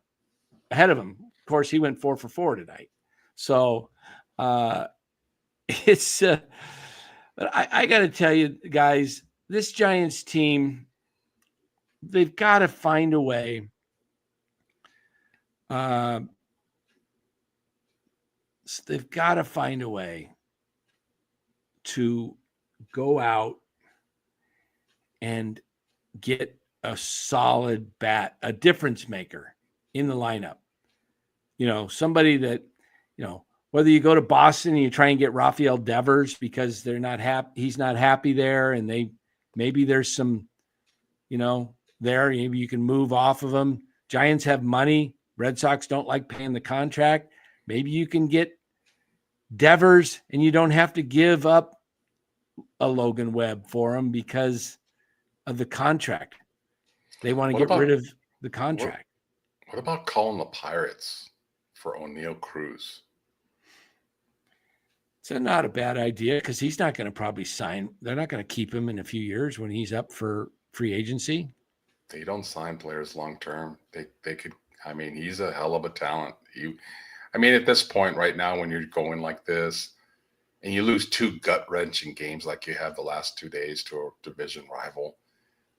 ahead of him. Of course, he went 4 for 4 tonight. So it's but I got to tell you, guys, this Giants team, they've got to find a way. They've got to find a way to go out and get a solid bat, a difference maker in the lineup. Somebody that, whether you go to Boston and you try and get Rafael Devers because they're not happy, he's not happy there, and maybe there's some, there, maybe you can move off of them. Giants have money. Red Sox don't like paying the contract. Maybe you can get Devers and you don't have to give up a Logan Webb for him because of the contract. They want to get rid of the contract. What about calling the Pirates for O'Neal Cruz? It's not a bad idea because he's not going to probably sign. They're not going to keep him in a few years when he's up for free agency. They don't sign players long term. They could. I mean, he's a hell of a talent. At this point right now, when you're going like this, and you lose 2 gut-wrenching games like you have the last 2 days to a division rival,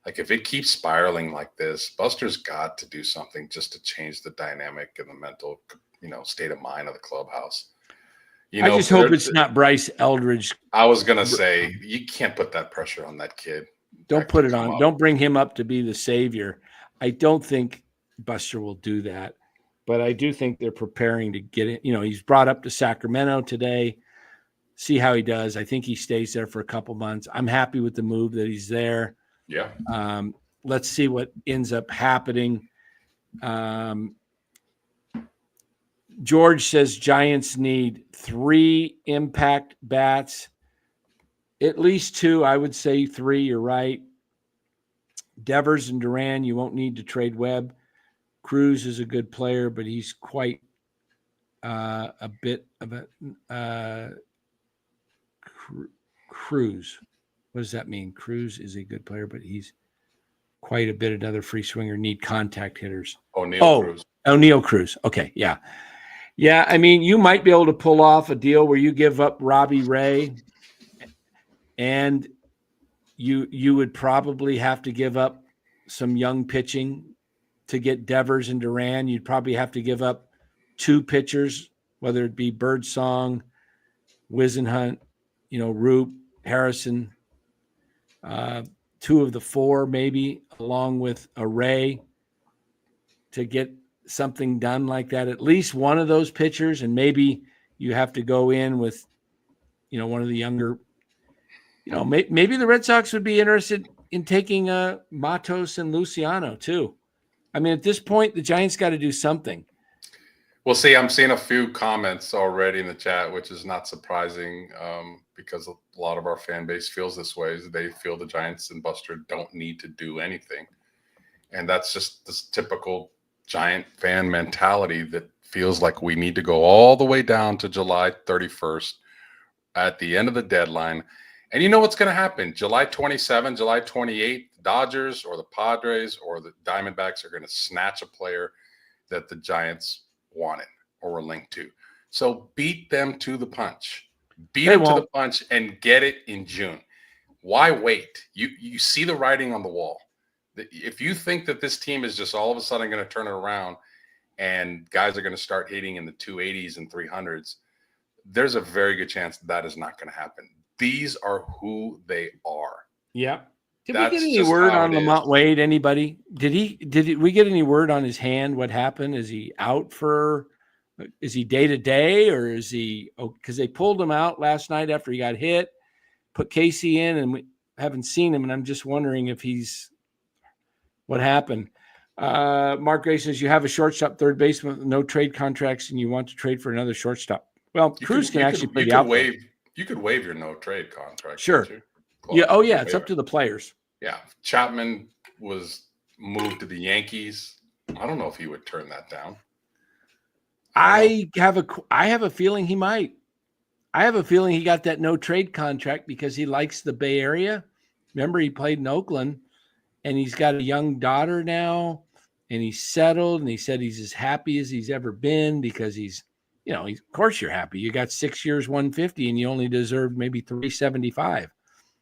like if it keeps spiraling like this, Buster's got to do something just to change the dynamic and the mental, state of mind of the clubhouse. I just hope it's not Bryce Eldridge. I was gonna say you can't put that pressure on that kid. Don't put it on. Don't bring him up to be the savior. I don't think Buster will do that, but I do think they're preparing to get it. He's brought up to Sacramento today. See how he does. I think he stays there for a couple months. I'm happy with the move that he's there. Yeah. Let's see what ends up happening. George says Giants need 3 impact bats. At least 2, I would say 3. You're right. Devers and Duran, you won't need to trade Webb. Cruz is a good player, but he's quite a bit of a Cruz. What does that mean? Cruz is a good player, but he's quite a bit another free swinger. Need contact hitters. O'Neill Cruz. Okay, yeah. Yeah, I mean, you might be able to pull off a deal where you give up Robbie Ray, and you would probably have to give up some young pitching to get Devers and Duran. You'd probably have to give up 2 pitchers, whether it be Birdsong, Wisenhunt, Roop, Harrison, 2 of the 4 maybe, along with a Ray, to get something done like that. At least one of those pitchers, and maybe you have to go in with, one of the younger. Maybe the Red Sox would be interested in taking Matos and Luciano too. I mean, at this point, the Giants got to do something. Well, see, I'm seeing a few comments already in the chat, which is not surprising because a lot of our fan base feels this way. They feel the Giants and Buster don't need to do anything. And that's just this typical Giant fan mentality that feels like we need to go all the way down to July 31st at the end of the deadline. And you know what's going to happen? July 27, July 28, the Dodgers or the Padres or the Diamondbacks are going to snatch a player that the Giants wanted or were linked to. So beat them to the punch. Beat them to the punch and get it in June. Why wait? You see the writing on the wall. If you think that this team is just all of a sudden going to turn it around and guys are going to start hitting in the 280s and 300s, there's a very good chance that is not going to happen. These are who they are. Yeah. Did we get any word on Lamont Wade? Anybody? Did we get any word on his hand? What happened? Is he out is he day to day, or is he, because they pulled him out last night after he got hit, put Casey in, and we haven't seen him. And I'm just wondering if what happened. Mark Gray says you have a shortstop, third baseman with no trade contracts, and you want to trade for another shortstop. Well, Cruz can actually play the outfield. You could waive your no trade contract. Sure. Yeah. Oh, yeah. It's up to the players. Yeah. Chapman was moved to the Yankees. I don't know if he would turn that down. I have a feeling he might. I have a feeling he got that no trade contract because he likes the Bay Area. Remember, he played in Oakland, and he's got a young daughter now, and he's settled, and he said he's as happy as he's ever been because he's, of course you're happy. You got 6 years, 150, and you only deserved maybe 375,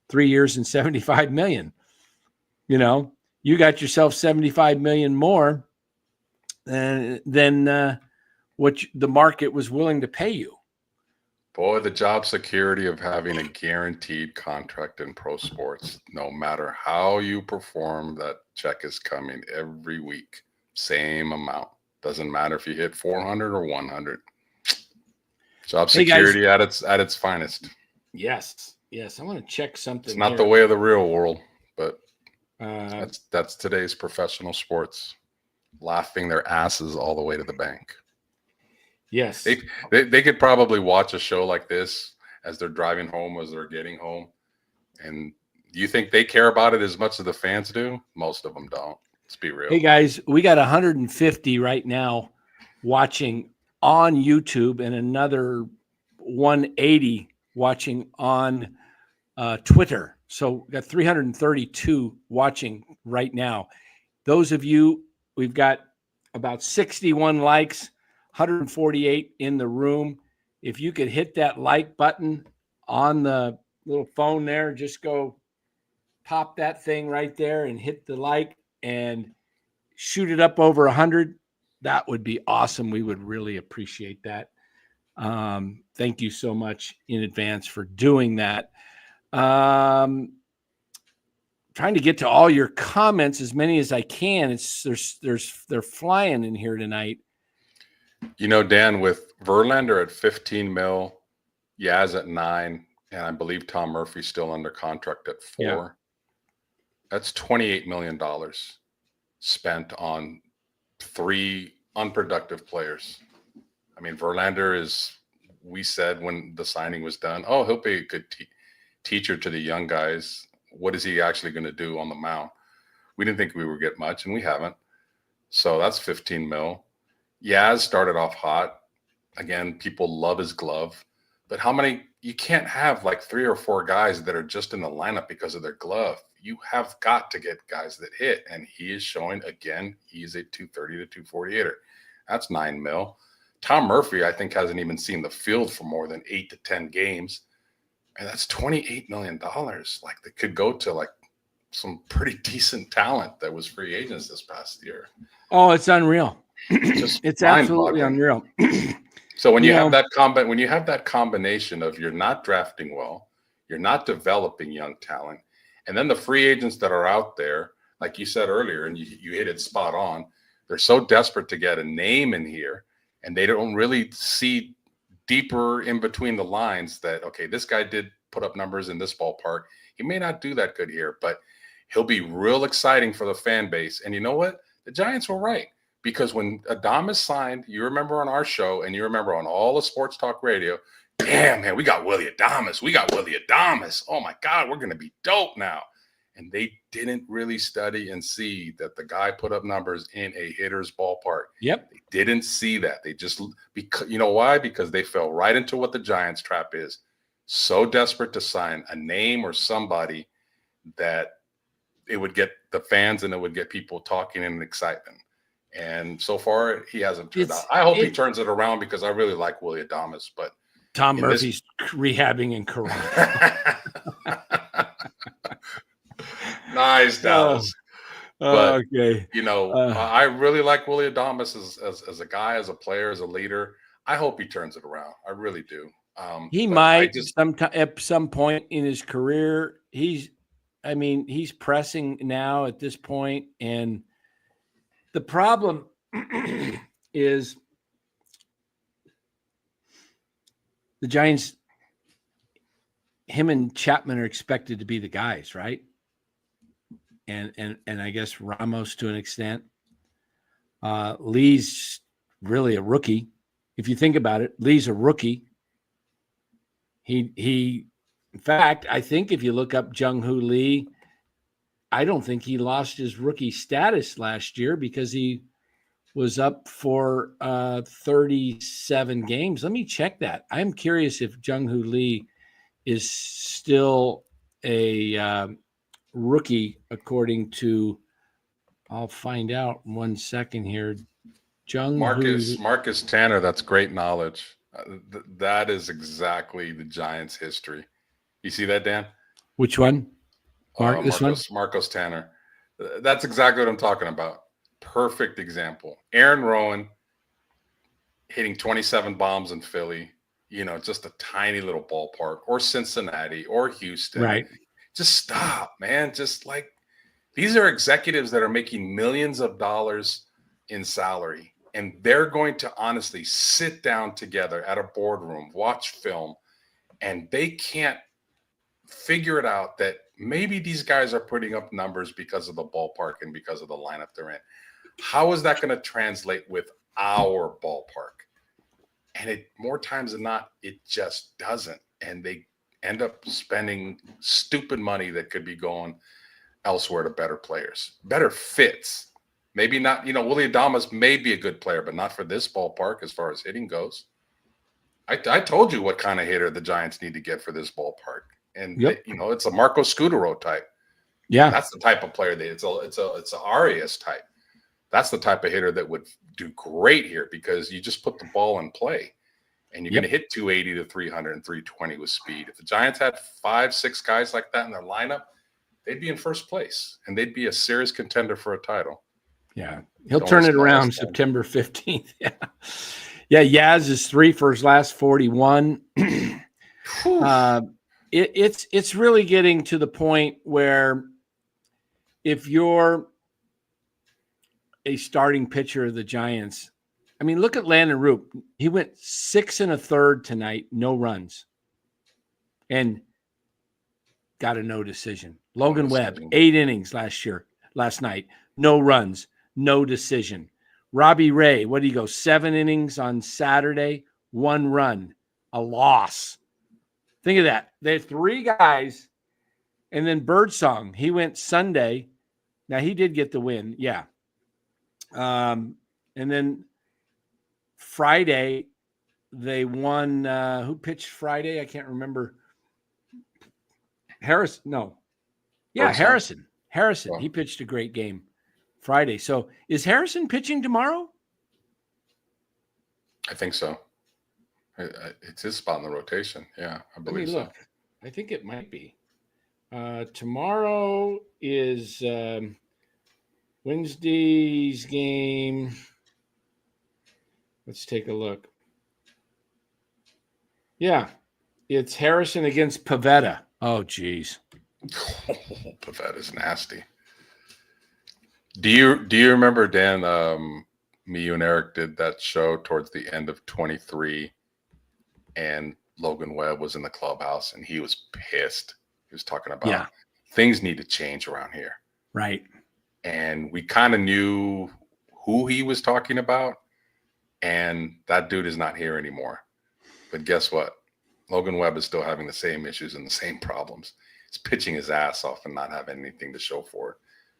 3 years and 75 million. You got yourself 75 million more than what the market was willing to pay you. Boy, the job security of having a guaranteed contract in pro sports, no matter how you perform, that check is coming every week. Same amount. Doesn't matter if you hit 400 or 100. Job security at its finest. Yes. I want to check something. It's not the way of the real world, but that's today's professional sports, laughing their asses all the way to the bank. Yes. They could probably watch a show like this as they're driving home, as they're getting home. And do you think they care about it as much as the fans do? Most of them don't. Let's be real. Hey, guys, we got 150 right now watching on YouTube and another 180 watching on Twitter. So we got 332 watching right now. Those of you, we've got about 61 likes, 148 in the room. If you could hit that like button on the little phone there, just go pop that thing right there and hit the like and shoot it up over 100. That would be awesome. We would really appreciate that. Thank you so much in advance for doing that. Trying to get to all your comments, as many as I can. They're flying in here tonight. Dan, with Verlander at 15 mil, Yaz at 9, and I believe Tom Murphy's still under contract at 4. Yeah. That's $28 million spent on 3 unproductive players. I mean, Verlander is, we said when the signing was done, oh, he'll be a good teacher to the young guys. What is he actually going to do on the mound? We didn't think we would get much, and we haven't. So that's 15 mil. Yaz started off hot. Again, people love his glove. But how many? You can't have like 3 or 4 guys that are just in the lineup because of their glove. You have got to get guys that hit. And he is showing, again, he's a 230 to 240 hitter. That's 9 mil. Tom Murphy, I think, hasn't even seen the field for more than 8 to 10 games. And that's $28 million. Like, that could go to like some pretty decent talent that was free agents this past year. Oh, it's unreal. It's absolutely unreal. So when you have that combination of you're not drafting well, you're not developing young talent, and then the free agents that are out there, like you said earlier, and you hit it spot on, they're so desperate to get a name in here, and they don't really see deeper in between the lines that, okay, this guy did put up numbers in this ballpark. He may not do that good here, but he'll be real exciting for the fan base. And you know what? The Giants were right. Because when Adames signed, you remember on our show, and you remember on all the sports talk radio, damn, man, we got Willie Adames. We got Willie Adames. Oh, my God, we're going to be dope now. And they didn't really study and see that the guy put up numbers in a hitter's ballpark. Yep. They didn't see that. They just, because you know why? Because they fell right into what the Giants trap is. So desperate to sign a name or somebody that it would get the fans and it would get people talking and excitement. And so far, he hasn't turned out. I hope he turns it around because I really like Willie Adames. But Tom Murphy's rehabbing in Corona. Nice, Dallas. But, okay. You know, I really like Willie Adames as a guy, as a player, as a leader. I hope he turns it around. I really do. He might at some point in his career. He's pressing now at this point, and the problem is the Giants, him and Chapman are expected to be the guys, right? And I guess Ramos to an extent. Lee's really a rookie. If you think about it, Lee's a rookie. He in fact, I think if you look up Jung Hoo Lee, I don't think he lost his rookie status last year because he was up for 37 games. Let me check that. I'm curious if Jung Hoo Lee is still a rookie according to, I'll find out in 1 second here. Marcus Tanner, that's great knowledge. That is exactly the Giants' history. You see that, Dan? Which one? Marcos Tanner. That's exactly what I'm talking about. Perfect example. Aaron Rowan hitting 27 bombs in Philly, just a tiny little ballpark, or Cincinnati or Houston. Right. Just stop, man. Just like, these are executives that are making millions of dollars in salary, and they're going to honestly sit down together at a boardroom, watch film, and they can't figure it out that maybe these guys are putting up numbers because of the ballpark and because of the lineup they're in. How is that going to translate with our ballpark? And it, more times than not, it just doesn't. And they end up spending stupid money that could be going elsewhere to better players, better fits. Maybe not, Willie Adames may be a good player, but not for this ballpark as far as hitting goes. I told you what kind of hitter the Giants need to get for this ballpark. And, it's a Marco Scutaro type. Yeah. That's the type of player that it's a Arias type. That's the type of hitter that would do great here because you just put the ball in play and you're going to hit 280 to 300 and 320 with speed. If the Giants had 5-6 guys like that in their lineup, they'd be in first place and they'd be a serious contender for a title. Yeah. He'll turn it around September 15th. Yeah. Yeah. Yaz is 3 for his last 41. It's really getting to the point where if you're a starting pitcher of the Giants, I mean, look at Landon Roop. He went 6 1/3 tonight, no runs, and got a no decision. Logan Webb, 8 innings last night, no runs, no decision. Robbie Ray, what do you go? 7 innings on Saturday, 1 run, a loss. Think of that. There are 3 guys, and then Birdsong. He went Sunday. Now he did get the win, yeah. And then Friday they won. Who pitched Friday? I can't remember. Harris? No. Yeah, Birdsong? Harrison. Oh. He pitched a great game Friday. So is Harrison pitching tomorrow? I think so. It's his spot in the rotation. Yeah, I believe so. Look. I think it might be. Tomorrow is Wednesday's game. Let's take a look. Yeah, it's Harrison against Pavetta. Oh, geez. Pavetta's nasty. Do you remember, Dan? Me, you, and Eric did that show towards the end of 23, and Logan Webb was in the clubhouse, and he was pissed. He was talking about things need to change around here. Right. And we kind of knew who he was talking about, and that dude is not here anymore. But guess what? Logan Webb is still having the same issues and the same problems. He's pitching his ass off and not having anything to show for it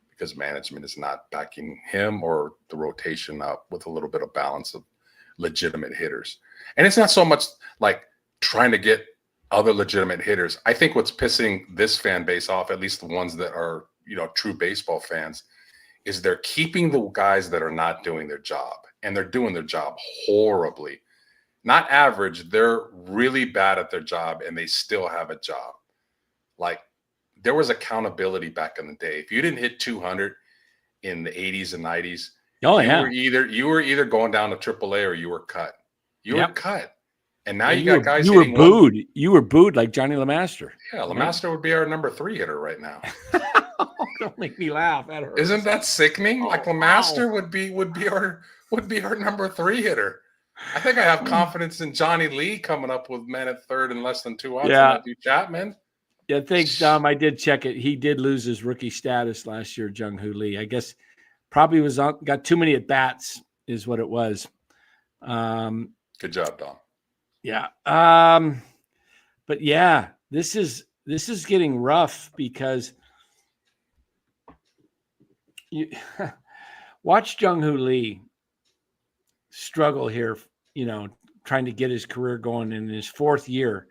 because management is not backing him or the rotation up with a little bit of balance of legitimate hitters. And it's not so much like trying to get other legitimate hitters. I think what's pissing this fan base off, at least the ones that are, true baseball fans, is they're keeping the guys that are not doing their job, and they're doing their job horribly. Not average, they're really bad at their job, and they still have a job. Like, there was accountability back in the day. If you didn't hit 200 in the 80s and 90s, you were either going down to AAA or you were cut. You were cut. And now you got guys. You were booed. You were booed like Johnny LeMaster. Yeah, LeMaster would be our number 3 hitter right now. Don't make me laugh. That hurts. Isn't that sickening? Like LeMaster would be our number 3 hitter. I think I have confidence in Johnny Lee coming up with men at third and less than 2 outs. Yeah, Chapman. Yeah, thanks, Dom. I did check it. He did lose his rookie status last year, Jung Hoo Lee. I guess probably got too many at bats is what it was. Good job, Dom. Yeah. But yeah, this is getting rough because you watch Jung Hoo Lee struggle here, trying to get his career going in his 4th year,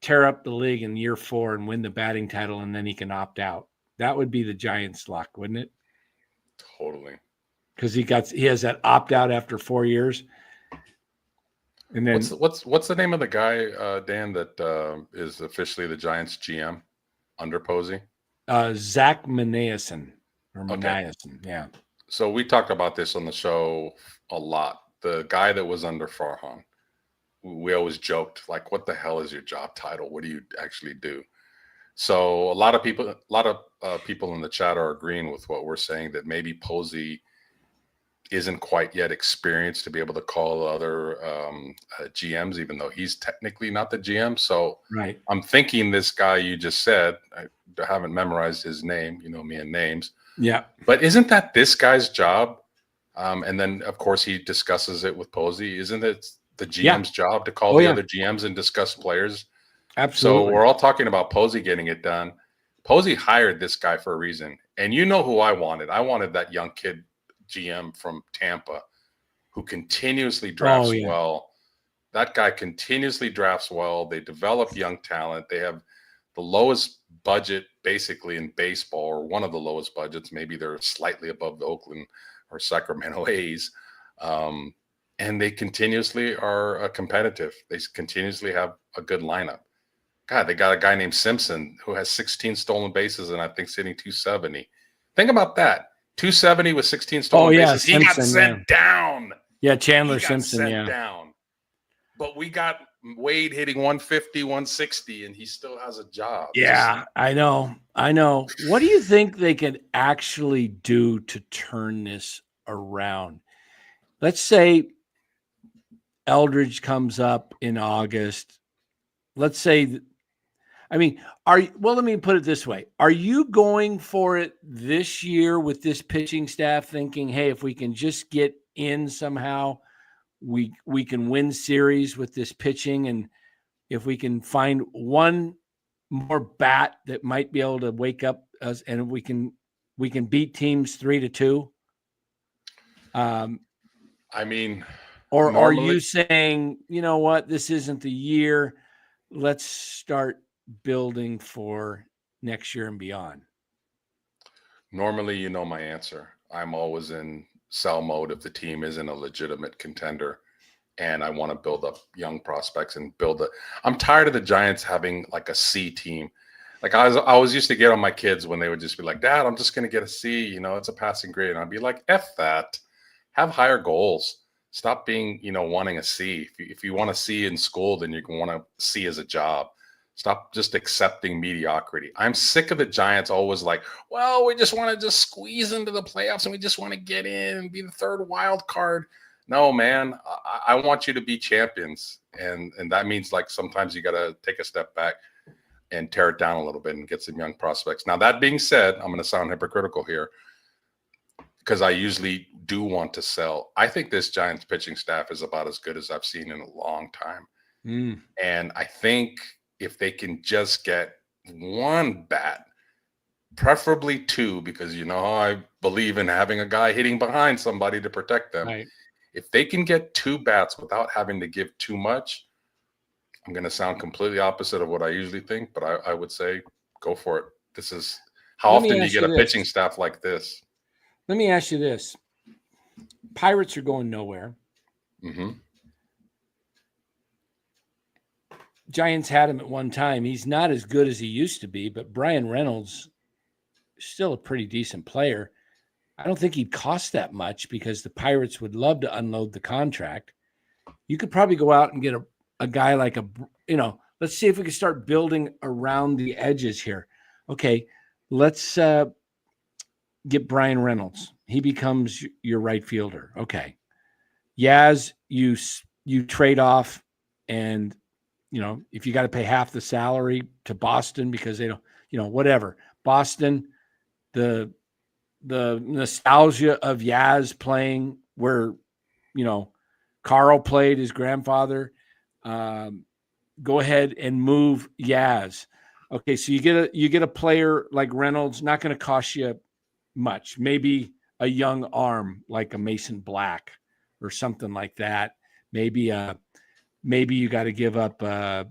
tear up the league in year 4 and win the batting title, and then he can opt out. That would be the Giants' luck, wouldn't it? Totally. Because he has that opt out after 4 years. And then what's the name of the guy, Dan, that is officially the Giants GM under Posey? Zach Manason or Okay. Manason, yeah. So we talked about this on the show a lot. The guy that was under Farhan, we always joked, like, what the hell is your job title? What do you actually do? So a lot of people in the chat are agreeing with what we're saying, that maybe Posey isn't quite yet experienced to be able to call other GMs, even though he's technically not the GM. So right. I'm thinking this guy you just said, I haven't memorized his name, me and names. Yeah. But isn't that this guy's job? And then, of course, he discusses it with Posey. Isn't it the GM's job to call the other GMs and discuss players? Absolutely. So we're all talking about Posey getting it done. Posey hired this guy for a reason. And you know who I wanted? I wanted that young kid GM from Tampa who continuously drafts well. That guy continuously drafts well. They develop young talent. They have the lowest budget basically in baseball, or one of the lowest budgets. Maybe they're slightly above the Oakland or Sacramento A's. And they continuously are competitive. They continuously have a good lineup. God, they got a guy named Simpson who has 16 stolen bases and I think sitting 270. Think about that. 270 with 16 stolen bases. He got sent down. Yeah, Chandler Simpson, down. But we got Wade hitting 150, 160, and he still has a job. Yeah, I know. What do you think they could actually do to turn this around? Let's say Eldridge comes up in August. Let's say, I mean, let me put it this way. Are you going for it this year with this pitching staff thinking, hey, if we can just get in somehow, we can win series with this pitching, and if we can find one more bat that might be able to wake up us and we can beat teams 3-2? I mean, or normally, are you saying, you know what, this isn't the year, let's start building for next year and beyond? Normally, you know my answer. I'm always in sell mode if the team isn't a legitimate contender, and I want to build up young prospects and I'm tired of the Giants having like a C team. Like I was used to get on my kids when they would just be like, Dad, I'm just going to get a C. You know, it's a passing grade. And I'd be like, F that. Have higher goals. Stop being, wanting a C. If you want a C in school, then you can want a C as a job. Stop just accepting mediocrity. I'm sick of the Giants always like, well, we just want to just squeeze into the playoffs and we just want to get in and be the third wild card. No, man, I want you to be champions. And that means like sometimes you got to take a step back and tear it down a little bit and get some young prospects. Now, that being said, I'm going to sound hypocritical here because I usually do want to sell. I think this Giants pitching staff is about as good as I've seen in a long time. And I think if they can just get one bat, preferably two, because I believe in having a guy hitting behind somebody to protect them. Right. If they can get two bats without having to give too much, I'm going to sound completely opposite of what I usually think, but I would say go for it. This is how often do you get a pitching staff like this? Let me ask you this. Pirates are going nowhere. Mm-hmm. Giants had him at one time. He's not as good as he used to be, but Brian Reynolds is still a pretty decent player. I don't think he'd cost that much because the Pirates would love to unload the contract. You could probably go out and get a guy like let's see if we can start building around the edges here. Okay, let's get Brian Reynolds. He becomes your right fielder. Okay. Yaz, you trade off, and if you got to pay half the salary to Boston because they don't, whatever. Boston, the nostalgia of Yaz playing where, Carl played his grandfather. Go ahead and move Yaz. Okay, so you get a player like Reynolds, not going to cost you much. Maybe a young arm like a Mason Black or something like that. Maybe you got to give up a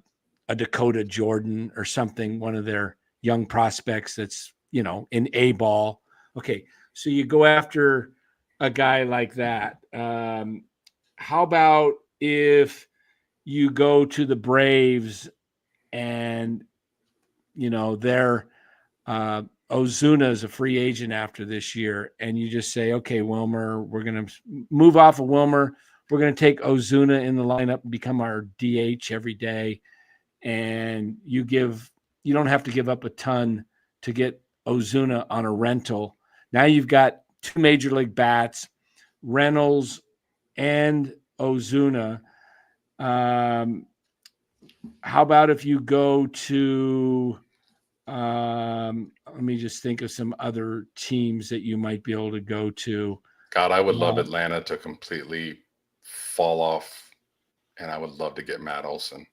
Dakota Jordan or something, one of their young prospects that's, in A ball. Okay, so you go after a guy like that. How about if you go to the Braves and, they're Ozuna is a free agent after this year, and you just say, okay, Wilmer, we're going to move off of Wilmer. We're going to take Ozuna in the lineup and become our DH every day. And you don't have to give up a ton to get Ozuna on a rental. Now you've got two major league bats, Reynolds and Ozuna. How about if you go to, let me just think of some other teams that you might be able to go to. God, I would love Atlanta to completely fall off, and I would love to get Matt Olson.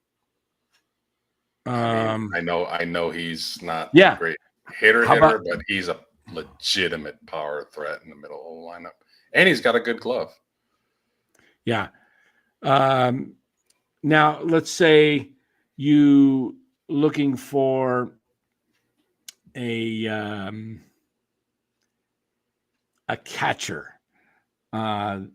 I know he's not a great hitter, but he's a legitimate power threat in the middle of the lineup, and he's got a good glove. Yeah. Now let's say you looking for a catcher, at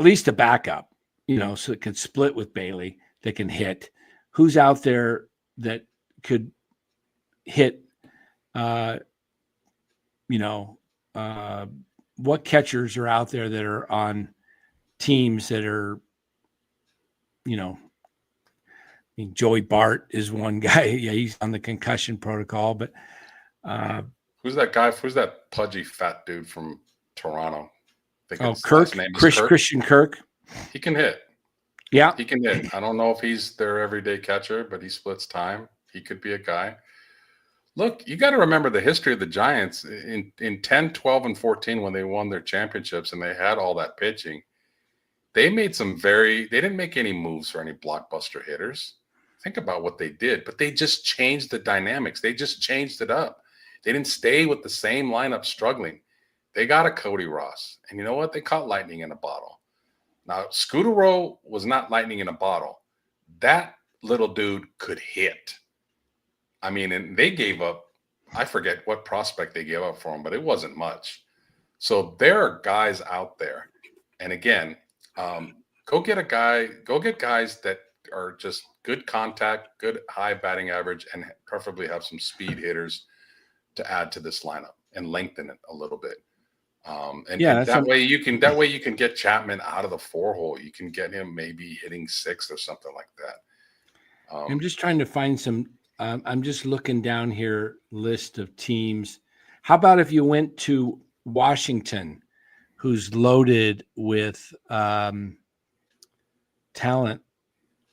least a backup, so it can split with Bailey, that can hit. Who's out there that could hit? What catchers are out there that are on teams that are, Joey Bart is one guy. Yeah, he's on the concussion protocol, but who's that guy? Who's that pudgy fat dude from Toronto? Kirk. Christian Kirk. He can hit. Yeah, he can hit. I don't know if he's their everyday catcher, but he splits time. He could be a guy. Look, you got to remember the history of the Giants in 10, 12, and 14 when they won their championships and they had all that pitching. They didn't make any moves for any blockbuster hitters. Think about what they did, but they just changed the dynamics. They just changed it up. They didn't stay with the same lineup struggling. They got a Cody Ross. And you know what? They caught lightning in a bottle. Now, Scudero was not lightning in a bottle. That little dude could hit. I mean, and they gave up, I forget what prospect they gave up for him, but it wasn't much. So there are guys out there. And again, go get guys that are just good contact, good high batting average, and preferably have some speed hitters to add to this lineup and lengthen it a little bit. And that way you can get Chapman out of the 4-hole. You can get him maybe hitting 6 or something like that. I'm just trying to find some. I'm just looking down here, list of teams. How about if you went to Washington, who's loaded with talent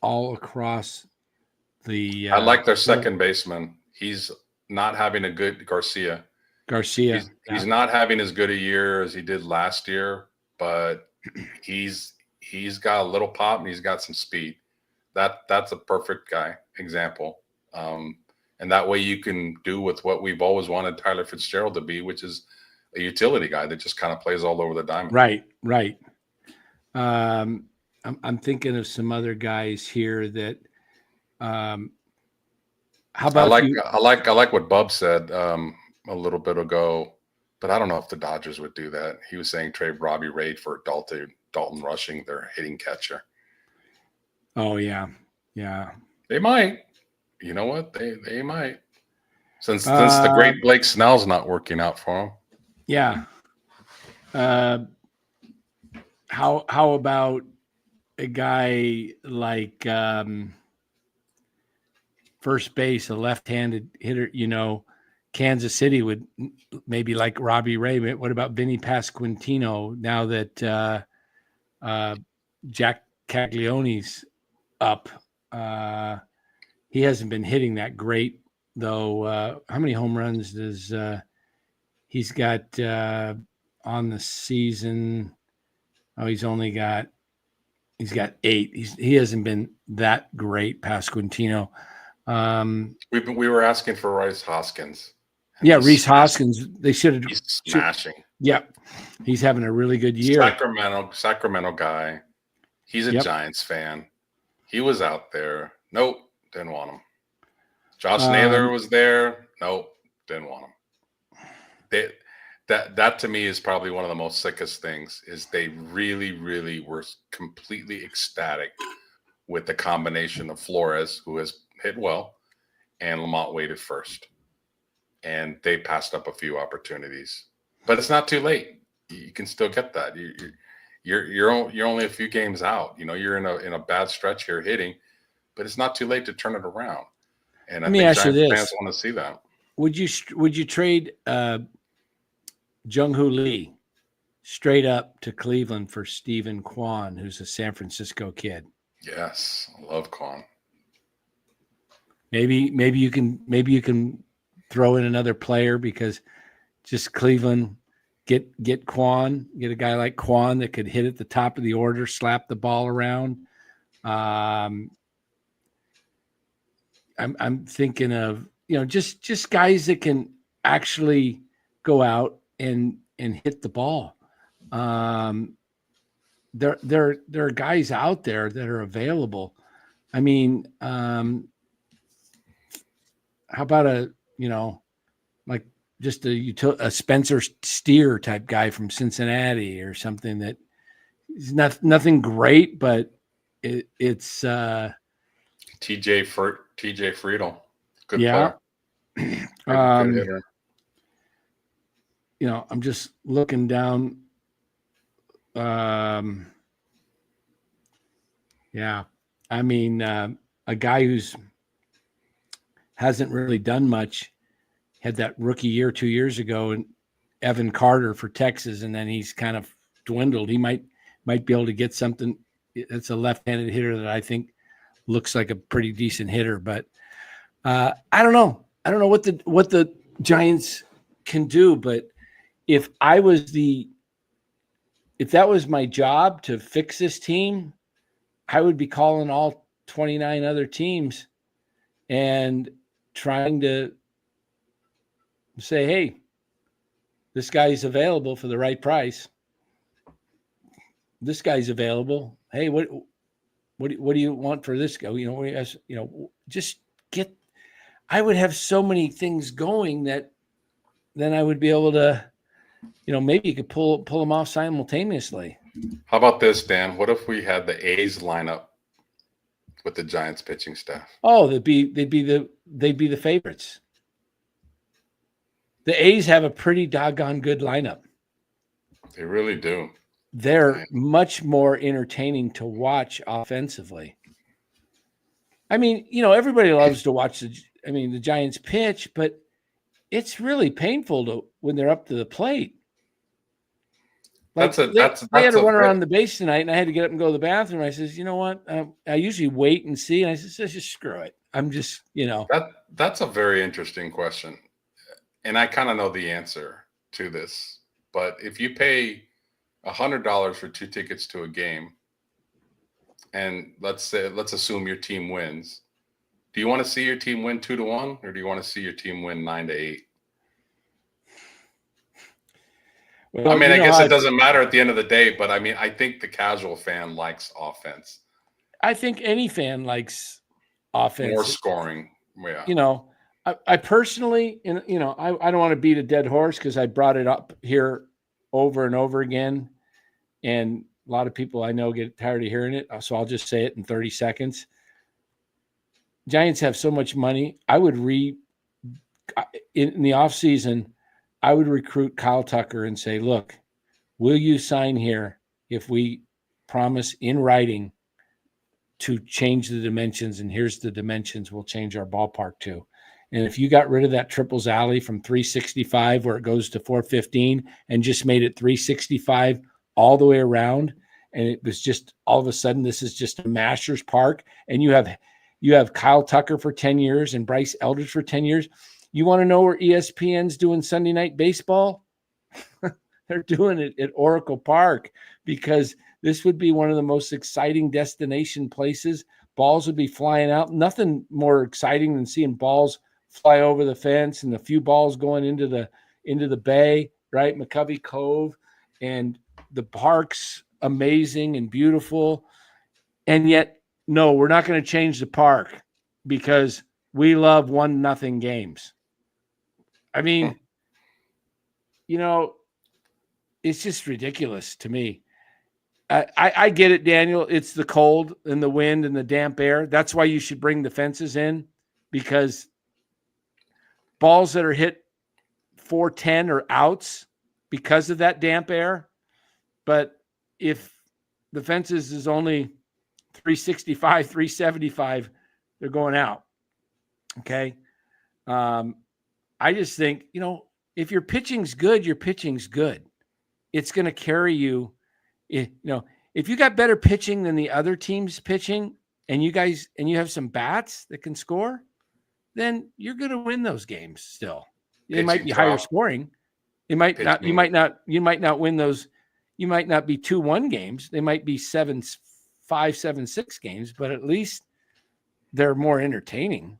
all across the. I like their second baseman. He's not having a good Garcia. He's not having as good a year as he did last year, but he's got a little pop and he's got some speed. That's a perfect example. And that way you can do with what we've always wanted Tyler Fitzgerald to be, which is a utility guy that just kind of plays all over the diamond. Right. I'm thinking of some other guys here that. How about I like what Bub said a little bit ago, but I don't know if the Dodgers would do that. He was saying trade Robbie Ray for Dalton Rushing, their hitting catcher. Oh yeah. They might. You know what? They might. Since the great Blake Snell's not working out for him. Yeah. How about a guy like first base, a left-handed hitter? Kansas City would maybe like Robbie Ray. But what about Vinny Pasquantino now that Jack Caglioni's up? He hasn't been hitting that great, though. How many home runs does he's got on the season? Oh, he's got 8. He hasn't been that great, Pasquantino. We were asking for Rhys Hoskins. Yeah, Rhys Hoskins. They should have. He's smashing. Yeah, he's having a really good year. Sacramento guy. He's a Giants fan. He was out there. Nope, didn't want him. Josh Naylor was there. Nope, didn't want him. That to me is probably one of the most sickest things. Is they really, really were completely ecstatic with the combination of Flores, who has hit well, and Lamont Wade at first. And they passed up a few opportunities, but it's not too late. You can still get that. You're only a few games out. You're in a bad stretch here hitting, but it's not too late to turn it around. And I think Giants fans want to see that. Would you trade Jung Hoo Lee straight up to Cleveland for Stephen Kwan, who's a San Francisco kid? Yes, I love Kwan. Maybe you can throw in another player, because just Cleveland get Kwan, get a guy like Kwan that could hit at the top of the order, slap the ball around. I'm thinking of just guys that can actually go out and hit the ball. There are guys out there that are available. I mean, how about like just a Spencer Steer type guy from Cincinnati or something that is nothing great, but it's TJ Friedel, good player. Good hitter. I'm just looking down. I mean, a guy who's hasn't really done much, had that rookie year 2 years ago, and Evan Carter for Texas, and then he's kind of dwindled. He might be able to get something. It's a left-handed hitter that I think looks like a pretty decent hitter, but I don't know. I don't know what the Giants can do, but if that was my job to fix this team, I would be calling all 29 other teams and trying to say, hey, this guy's available for the right price. This guy's available. Hey, what do you want for this guy? Just get. I would have so many things going that then I would be able to, maybe you could pull them off simultaneously. How about this, Dan? What if we had the A's lineup with the Giants pitching staff? Oh, they'd be the favorites. The A's have a pretty doggone good lineup. They really do. They're much more entertaining to watch offensively. I mean, everybody loves to watch the Giants pitch, but it's really painful when they're up to the plate. Like they had to run around the base tonight, and I had to get up and go to the bathroom. I says, you know what? I usually wait and see, and I says, just screw it. I'm just, That's a very interesting question, and I kind of know the answer to this. But if you pay $100 for 2 tickets to a game, and let's assume your team wins, do you want to see your team win 2-1, or do you want to see your team win 9-8? Well, I mean, I guess it doesn't matter at the end of the day, but I mean, I think the casual fan likes offense. I think any fan likes offense. More scoring. Yeah. I personally, I don't want to beat a dead horse because I brought it up here over and over again. And a lot of people I know get tired of hearing it. So I'll just say it in 30 seconds. Giants have so much money. I would in the offseason, I would recruit Kyle Tucker and say, look, will you sign here if we promise in writing to change the dimensions? And here's the dimensions we'll change our ballpark to. And if you got rid of that triples alley from 365 where it goes to 415 and just made it 365 all the way around, and it was just all of a sudden this is just a Masters Park, and you have Kyle Tucker for 10 years and Bryce Eldridge for 10 years. You want to know where ESPN's doing Sunday Night Baseball? They're doing it at Oracle Park because this would be one of the most exciting destination places. Balls would be flying out. Nothing more exciting than seeing balls fly over the fence and a few balls going into the bay, right? McCovey Cove, and the park's amazing and beautiful. And yet, no, we're not going to change the park because we love 1-0 games. I mean, it's just ridiculous to me. I get it, Daniel. It's the cold and the wind and the damp air. That's why you should bring the fences in, because balls that are hit 410 are outs because of that damp air. But if the fences is only 365, 375, they're going out. Okay. I just think, if your pitching's good, your pitching's good. It's going to carry you. If you got better pitching than the other team's pitching and you have some bats that can score, then you're going to win those games still. It might be higher scoring. It might not, you might not win those. You might not be 2-1 games. They might be 7-5, 7-6 games, but at least they're more entertaining.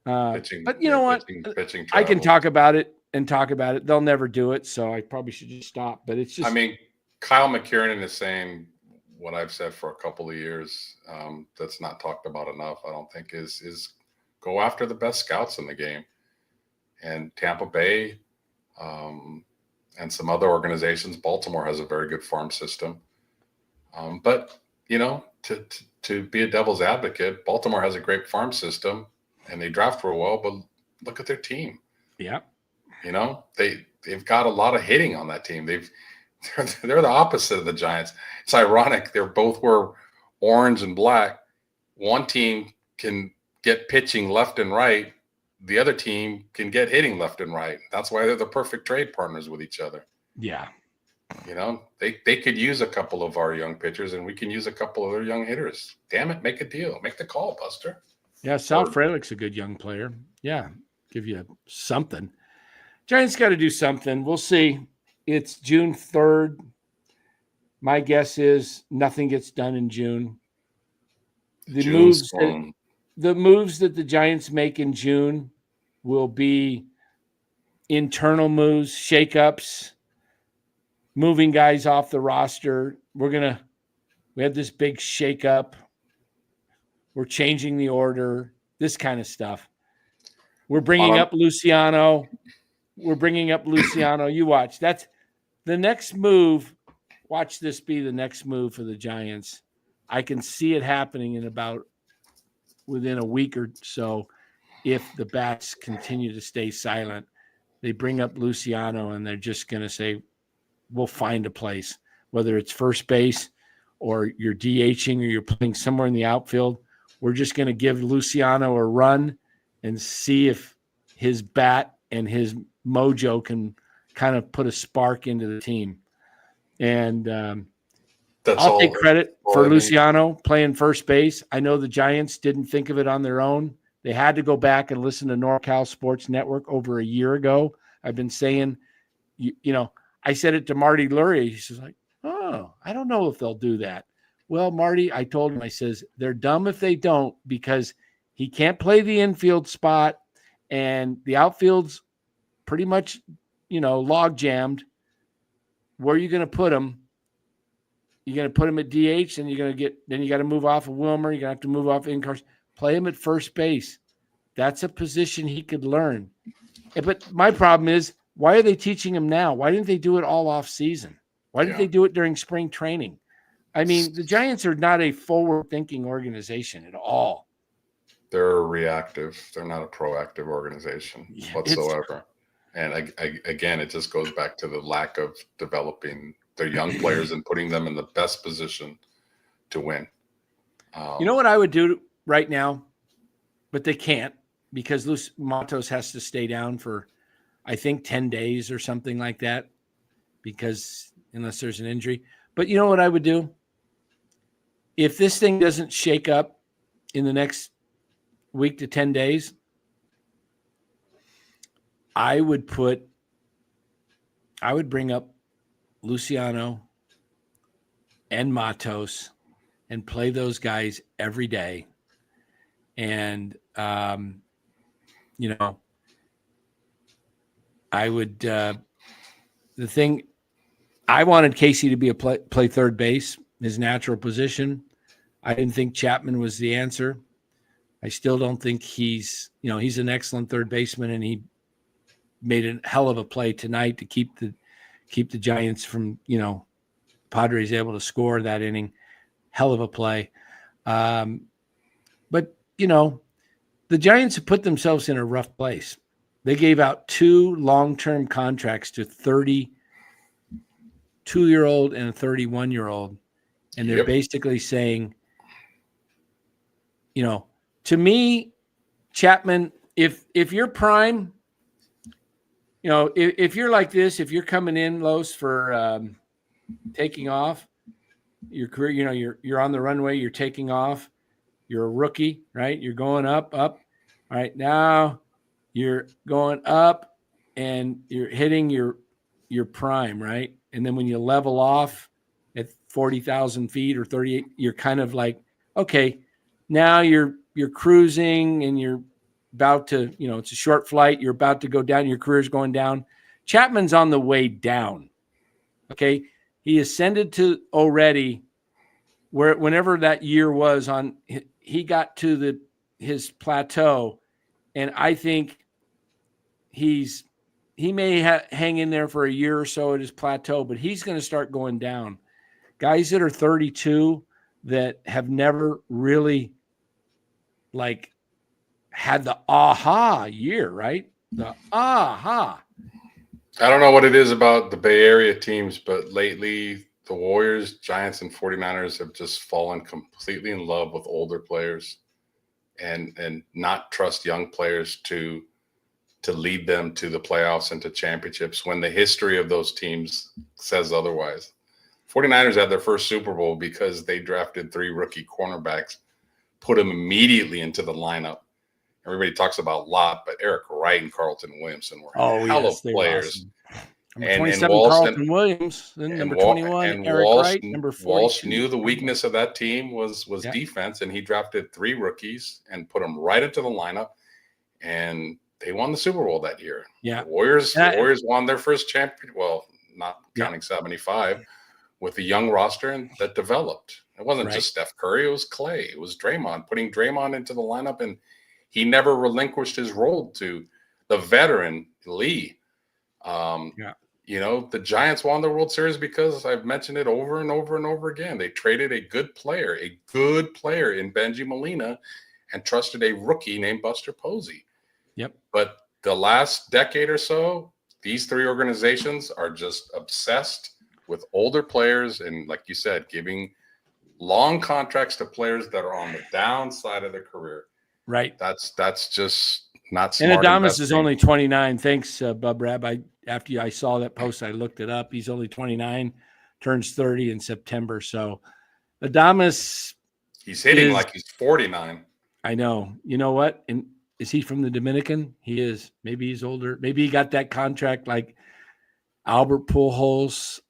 But you know what? Pitching I can talk about it. They'll never do it, so I probably should just stop. But it's just. I mean, Kyle McKiernan is saying what I've said for a couple of years. That's not talked about enough. I don't think is go after the best scouts in the game, and Tampa Bay, and some other organizations. Baltimore has a very good farm system, but to be a devil's advocate, Baltimore has a great farm system. And they draft real well, but look at their team. Yeah. They've got a lot of hitting on that team. They're the opposite of the Giants. It's ironic. They're both wear orange and black. One team can get pitching left and right. The other team can get hitting left and right. That's why they're the perfect trade partners with each other. Yeah. They could use a couple of our young pitchers, and we can use a couple of their young hitters. Damn it, make a deal. Make the call, Buster. Yeah, Sal Frelick's a good young player. Yeah, give you something. Giants got to do something. We'll see. It's June 3rd. My guess is nothing gets done in June. The moves that the Giants make in June will be internal moves, shakeups, moving guys off the roster. We have this big shakeup. We're changing the order, this kind of stuff. We're bringing up Luciano. You watch. That's the next move. Watch this be the next move for the Giants. I can see it happening within a week or so. If the bats continue to stay silent, they bring up Luciano and they're just going to say, we'll find a place, whether it's first base or you're DHing or you're playing somewhere in the outfield. We're just going to give Luciano a run and see if his bat and his mojo can kind of put a spark into the team. And I'll take credit for Luciano playing first base. I know the Giants didn't think of it on their own. They had to go back and listen to NorCal Sports Network over a year ago. I've been saying, I said it to Marty Lurie. He's like, oh, I don't know if they'll do that. Well, Marty, I told him, I says, they're dumb if they don't, because he can't play the infield spot and the outfield's pretty much, log jammed. Where are you going to put him? You're going to put him at DH, and then you got to move off of Wilmer. You're going to have to move off Incars. Play him at first base. That's a position he could learn. But my problem is, why are they teaching him now? Why didn't they do it all off season? Why didn't they do it during spring training? I mean, the Giants are not a forward-thinking organization at all. They're reactive. They're not a proactive organization whatsoever. And again, it just goes back to the lack of developing their young players and putting them in the best position to win. You know what I would do right now? But they can't, because Luis Matos has to stay down for, I think, 10 days or something like that, because unless there's an injury. But you know what I would do? If this thing doesn't shake up in the next week to 10 days, I would bring up Luciano and Matos and play those guys every day. And, I would, the thing, I wanted Casey to be play third base, his natural position. I didn't think Chapman was the answer. I still don't think he's an excellent third baseman, and he made a hell of a play tonight to keep the Giants from, Padres able to score that inning. Hell of a play. But, the Giants have put themselves in a rough place. They gave out 2 long-term contracts to 32-year-old and a 31-year-old. And they're basically saying, to me, Chapman, if you're prime, if you're like this, if you're coming in, Los, for taking off your career, you're on the runway, you're taking off, you're a rookie, right? You're going up. All right, now you're going up and you're hitting your prime, right? And then when you level off at 40,000 feet or 38, you're kind of like, okay, now you're cruising and you're about to, it's a short flight. You're about to go down. Your career's going down. Chapman's on the way down. Okay. He ascended to already whenever that year was on, he got to his plateau. And I think he may hang in there for a year or so at his plateau, but he's going to start going down. Guys that are 32 that have never really had the aha year, right? The aha. I don't know what it is about the Bay Area teams, but lately the Warriors, Giants, and 49ers have just fallen completely in love with older players and not trust young players to lead them to the playoffs and to championships when the history of those teams says otherwise. 49ers had their first Super Bowl because they drafted 3 rookie cornerbacks put him immediately into the lineup. Everybody talks about Lott, but Eric Wright and Carlton Williamson were hell of they were players. awesome. Number And 27, Walsh Carlton Williams. Then number 21, Eric Wright. Number 42. Walsh knew the weakness of that team was defense, and he drafted 3 rookies and put them right into the lineup, and they won the Super Bowl that year. Yeah, the Warriors won their first champion. Well, not counting 75, with a young roster and that developed. It wasn't just Steph Curry; it was Clay, it was Draymond. Putting Draymond into the lineup, and he never relinquished his role to the veteran Lee. You know, the Giants won the World Series because I've mentioned it over and over and over again. They traded a good player in Benji Molina, and trusted a rookie named Buster Posey. Yep. But the last decade or so, these 3 organizations are just obsessed with older players, and like you said, giving long contracts to players that are on the downside of their career. Right. That's just not smart. And Adames is only 29. Thanks, Bub Rab. After I saw that post, I looked it up. He's only 29, turns 30 in September. So Adames, he's hitting like he's 49. I know. You know what? And is he from the Dominican? He is. Maybe he's older. Maybe he got that contract like Albert Pujols,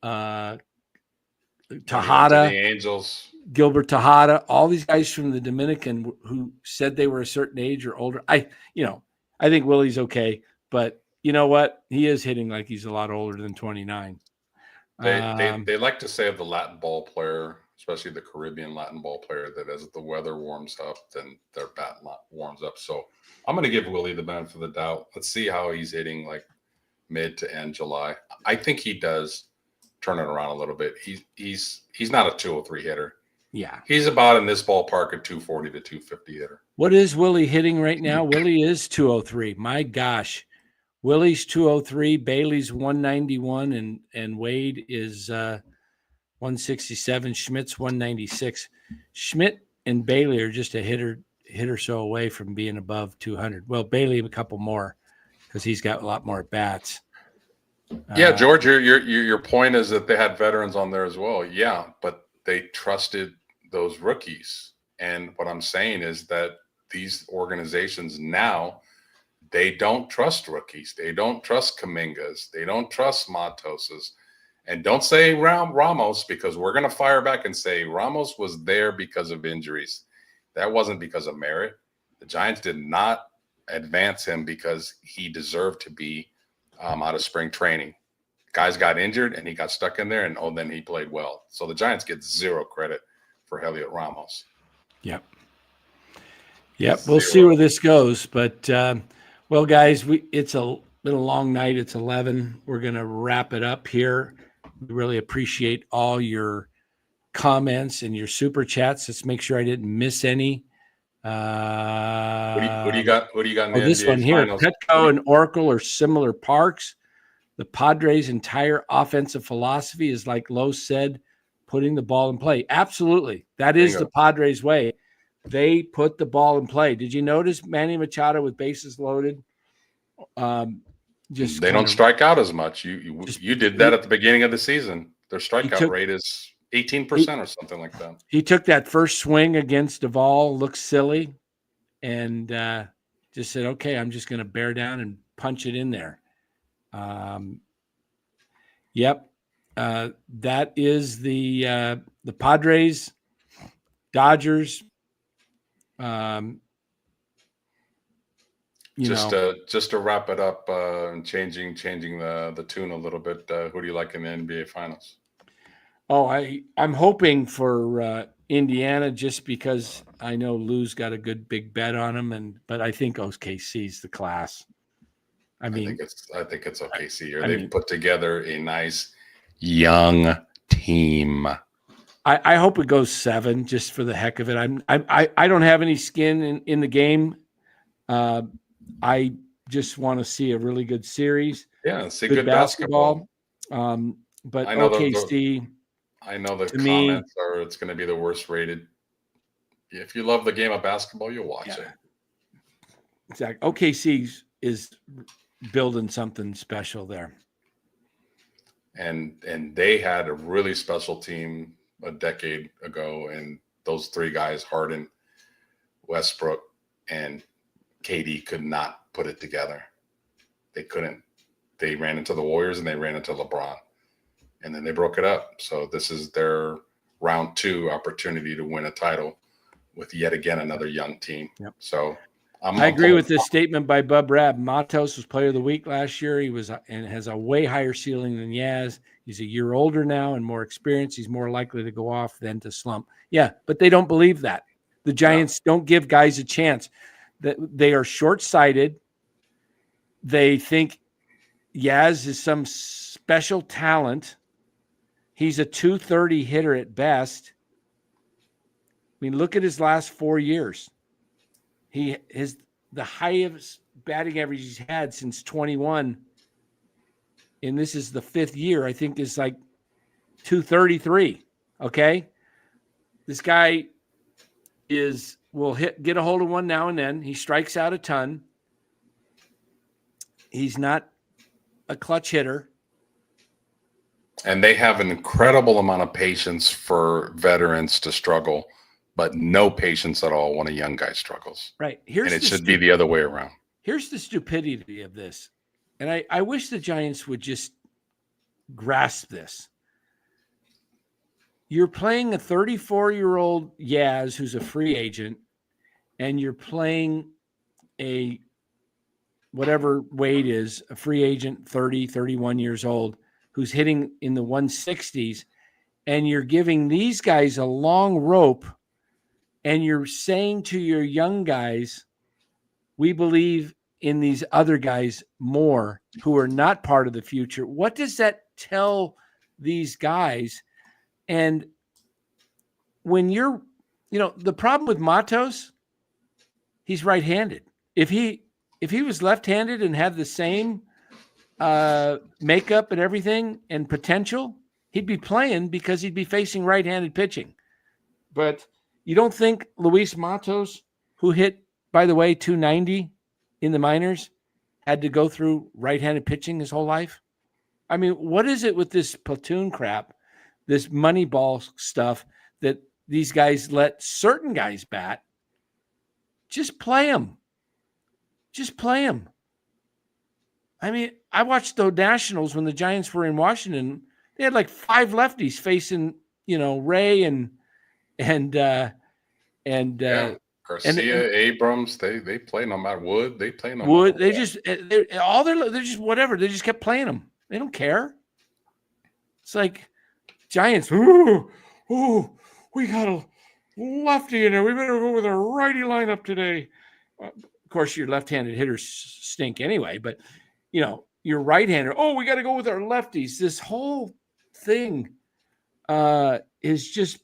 Tejada, the Angels, Gilbert Tejada, all these guys from the Dominican who said they were a certain age or older. I think Willie's okay, but you know what? He is hitting like he's a lot older than 29. They like to say of the Latin ball player, especially the Caribbean Latin ball player, that as the weather warms up, then their bat warms up. So I'm going to give Willie the benefit of the doubt. Let's see how he's hitting like mid to end July. I think he does turn it around a little bit. He's not a 203 hitter. Yeah. He's about in this ballpark a 240 to 250 hitter. What is Willie hitting right now? Willie is 203. My gosh. Willie's 203, Bailey's 191, and Wade is 167. Schmidt's 196. Schmidt and Bailey are just a hit or so away from being above 200. Well, Bailey a couple more because he's got a lot more bats. Yeah, George, your point is that they had veterans on there as well. Yeah, but they trusted those rookies. And what I'm saying is that these organizations now, they don't trust rookies. They don't trust Kamingas. They don't trust Matoses. And don't say Ramos, because we're going to fire back and say Ramos was there because of injuries. That wasn't because of merit. The Giants did not advance him because he deserved to be out of spring training. Guys got injured and he got stuck in there, and then he played well. So the Giants get 0 credit for Heliot Ramos. Yep. We'll see where this goes, but well, guys, it's been a long night. It's 11. We're going to wrap it up here. We really appreciate all your comments and your super chats. Let's make sure I didn't miss any. Who do you got? In the this NBA one here. Finals? Petco and Oracle are similar parks. The Padres' entire offensive philosophy is, like Lowe said, putting the ball in play. Absolutely. That is the Padres' way. They put the ball in play. Did you notice Manny Machado with bases loaded? They don't strike out as much. You did that at the beginning of the season. Their strikeout rate is 18% or something like that. He took that first swing against Doval, looked silly, and just said, okay, I'm just going to bear down and punch it in there. That is the Padres, Dodgers. Just to wrap it up and changing the tune a little bit. Who do you like in the NBA Finals? Oh, I'm hoping for Indiana, just because I know Lou's got a good big bet on him, but I think OKC's the class. I think it's OKC. They've put together a nice young team. I hope it goes 7 just for the heck of it. I don't have any skin in the game. I just want to see a really good series. Yeah, see good basketball. But I know OKC. I know the comments are it's going to be the worst rated. If you love the game of basketball, you'll watch it. Exactly. OKC is building something special there. And they had a really special team a decade ago, and those 3 guys, Harden, Westbrook and KD could not put it together. They couldn't. They ran into the Warriors and they ran into LeBron. And then they broke it up. So this is their round 2 opportunity to win a title with yet again another young team. Yep. So I agree with this statement by Bub Rab. Matos was Player of the Week last year. He was and has a way higher ceiling than Yaz. He's a year older now and more experienced. He's more likely to go off than to slump. Yeah, but they don't believe that. The Giants don't give guys a chance. That they are short-sighted. They think Yaz is some special talent. He's a 230 hitter at best. I mean, look at his last 4 years. He is the highest batting average he's had since 21. And this is the 5th year, I think, is like 233. Okay. This guy will get a hold of one now and then. He strikes out a ton. He's not a clutch hitter. And they have an incredible amount of patience for veterans to struggle, but no patience at all when a young guy struggles. Right. And it should be the other way around. Here's the stupidity of this. And I wish the Giants would just grasp this. You're playing a 34-year-old Yaz who's a free agent, and you're playing a whatever Wade is, a free agent, 30, 31 years old, who's hitting in the 160s, and you're giving these guys a long rope, and you're saying to your young guys, we believe in these other guys more who are not part of the future. What does that tell these guys? And when you're, the problem with Matos, he's right-handed. If he was left-handed and had the same makeup and everything and potential, he'd be playing because he'd be facing right-handed pitching. But you don't think Luis Matos, who hit, by the way, 290 in the minors, had to go through right-handed pitching his whole life? I mean, what is it with this platoon crap, this money ball stuff that these guys let certain guys bat? Just play them. Just play them. I mean, I watched the Nationals when the Giants were in Washington. They had like 5 lefties facing, Ray and Garcia, Abrams, they play no matter Wood. They play no Wood. matter They're just whatever. They just kept playing them. They don't care. It's like Giants. Ooh, we got a lefty in there. We better go with our righty lineup today. Of course, your left-handed hitters stink anyway, but your right-hander. Oh, we got to go with our lefties. This whole thing is just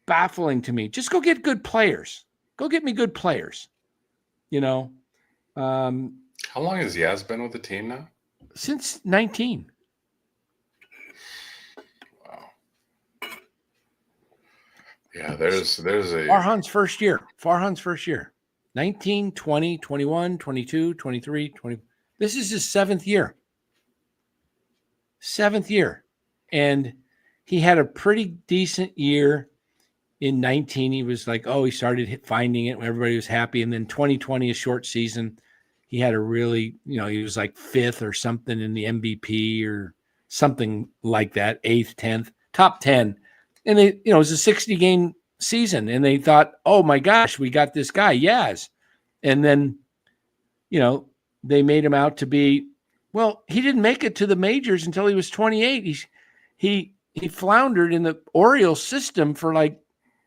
baffling to me. Just go get good players. Go get me good players. How long has Yaz been with the team now? Since 19. Wow. Yeah, there's a Farhan's first year. 19, 20, 21, 22, 23, 20. This is his 7th year. 7th year. And he had a pretty decent year in 19. He was like, he started finding it when everybody was happy. And then 2020, a short season, he had a really, he was like 5th or something in the MVP or something like that, 8th, 10th, top 10. And it was a 60-game season. And they thought, oh my gosh, we got this guy, Yaz. And then, they made him out to be, he didn't make it to the majors until he was 28. He floundered in the Orioles system for like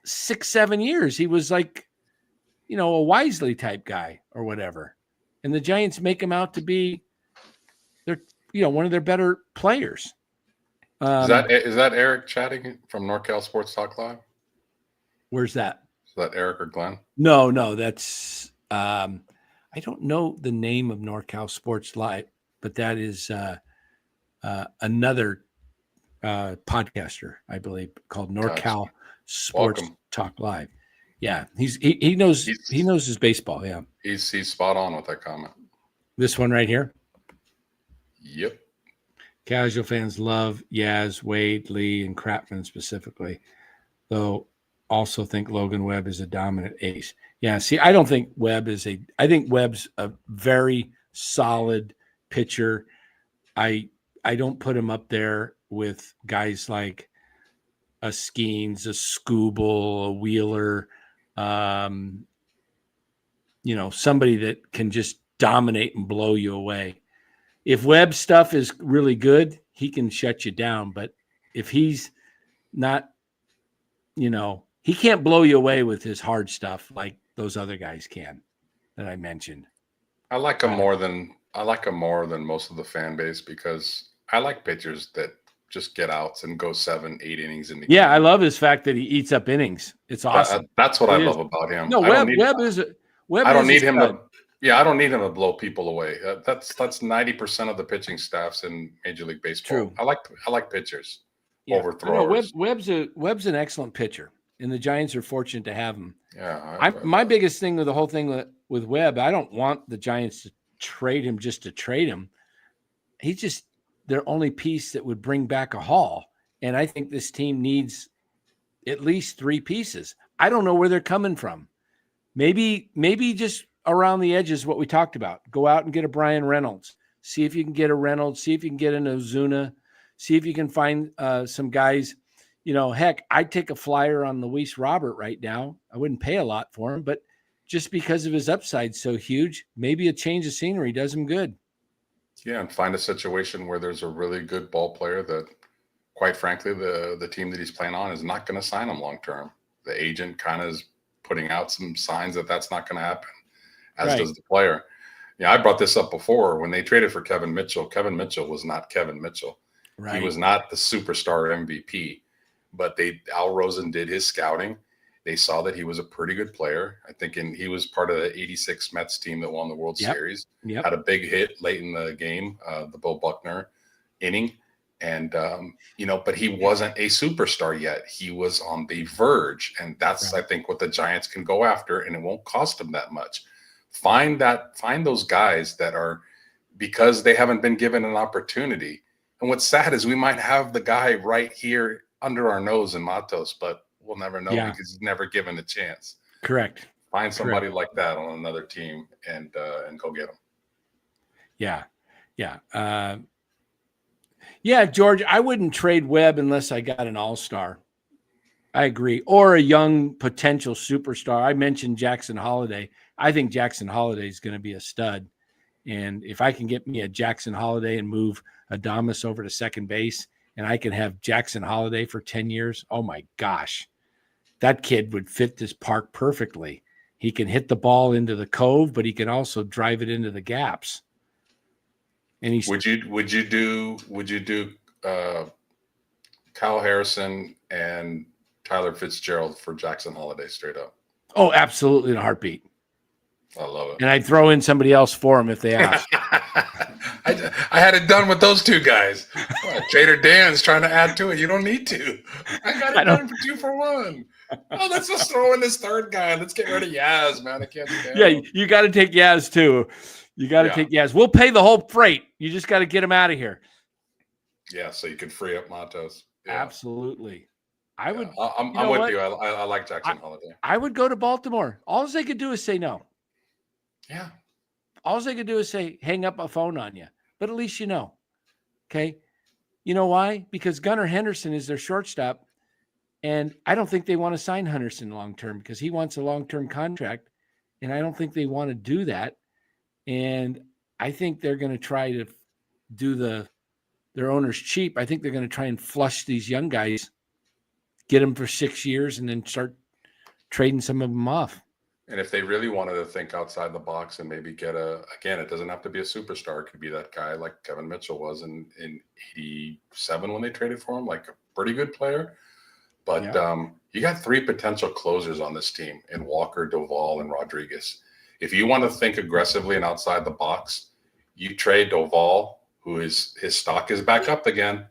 6-7 years. He was like, a Wisely type guy or whatever. And the Giants make him out to be one of their better players. Is that Eric chatting from NorCal Sports Talk Live? Where's that? Is that Eric or Glenn? No, that's I don't know the name of NorCal Sports Live, but that is another podcaster, I believe, called NorCal Sports Talk Live. Yeah, he knows his baseball. Yeah, he's spot on with that comment. This one right here. Yep. Casual fans love Yaz, Wade, Lee, and Chapman specifically. Though also think Logan Webb is a dominant ace. Yeah, see, I don't think Webb is I think Webb's a very solid pitcher. I don't put him up there with guys like a Skeens, a Skubal, a Wheeler, somebody that can just dominate and blow you away. If Webb's stuff is really good, he can shut you down. But if he's not, he can't blow you away with his hard stuff like those other guys can that I mentioned. I like him more than most of the fan base because I like pitchers that just get outs and go 7-8 innings in the game. Yeah, I love his fact that he eats up innings. It's awesome. That's what I love about him. No, Webb is. I don't need him to. Yeah, I don't need him to blow people away. That's 90% of the pitching staffs in Major League Baseball. True. I like pitchers over throwers. Webb's an excellent pitcher, and the Giants are fortunate to have him. Yeah. My biggest thing with the whole thing with Webb, I don't want the Giants to trade him just to trade him. He's just their only piece that would bring back a haul, and I think this team needs at least 3 pieces. I don't know where they're coming from. Maybe just around the edges, what we talked about. Go out and get a Brian Reynolds. See if you can get a Reynolds. See if you can get an Ozuna. See if you can find some guys. Heck, I'd take a flyer on Luis Robert right now. I wouldn't pay a lot for him, but just because of his upside so huge, maybe a change of scenery does him good. Yeah, and find a situation where there's a really good ball player that, quite frankly, the team that he's playing on is not going to sign him long term. The agent kind of is putting out some signs that that's not going to happen, as does the player. I brought this up before. When they traded for Kevin Mitchell was not Kevin Mitchell. Right. He was not the superstar MVP, but Al Rosen did his scouting. They saw that he was a pretty good player. I think he was part of the 86 Mets team that won the World Series. Yep. Had a big hit late in the game, the Bill Buckner inning. And, but he wasn't a superstar yet. He was on the verge. And that's, I think, what the Giants can go after, and it won't cost them that much. Find those guys that are, because they haven't been given an opportunity. And what's sad is we might have the guy right here under our nose in Matos, but we'll never know because he's never given a chance. Correct. Find somebody like that on another team and go get him. Yeah. Yeah, George, I wouldn't trade Webb unless I got an all-star. I agree. Or a young potential superstar. I mentioned Jackson Holiday. I think Jackson Holiday is going to be a stud. And if I can get me a Jackson Holiday and move Adames over to second base, and I can have Jackson Holiday for 10 years, oh my gosh, that kid would fit this park perfectly. He can hit the ball into the cove, but he can also drive it into the gaps. And he's would you do Kyle Harrison and Tyler Fitzgerald for Jackson Holiday straight up? Oh, absolutely, in a heartbeat. I love it. And I'd throw in somebody else for him if they asked. I had it done with those 2 guys. Trader Dan's trying to add to it. You don't need to. I got it done for 2 for 1. Oh, let's just throw in this 3rd guy. Let's get rid of Yaz, man. I can't do that. Yeah, you got to take Yaz too. You got to take Yaz. We'll pay the whole freight. You just got to get him out of here. Yeah, so you can free up Matos. Yeah. Absolutely. I would. I'm with you. I like Jackson Holiday. I would go to Baltimore. All they could do is say no. Yeah. All they could do is say, hang up a phone on you. But at least you know. Okay. You know why? Because Gunnar Henderson is their shortstop. And I don't think they want to sign Henderson long-term because he wants a long-term contract. And I don't think they want to do that. And I think they're going to try to do their owners cheap. I think they're going to try and flush these young guys, get them for 6 years, and then start trading some of them off. And if they really wanted to think outside the box and maybe get again, it doesn't have to be a superstar. It could be that guy like Kevin Mitchell was in 87 when they traded for him, like a pretty good player. But you got 3 potential closers on this team in Walker, Doval, and Rodriguez. If you want to think aggressively and outside the box, you trade Doval, his stock is back up again,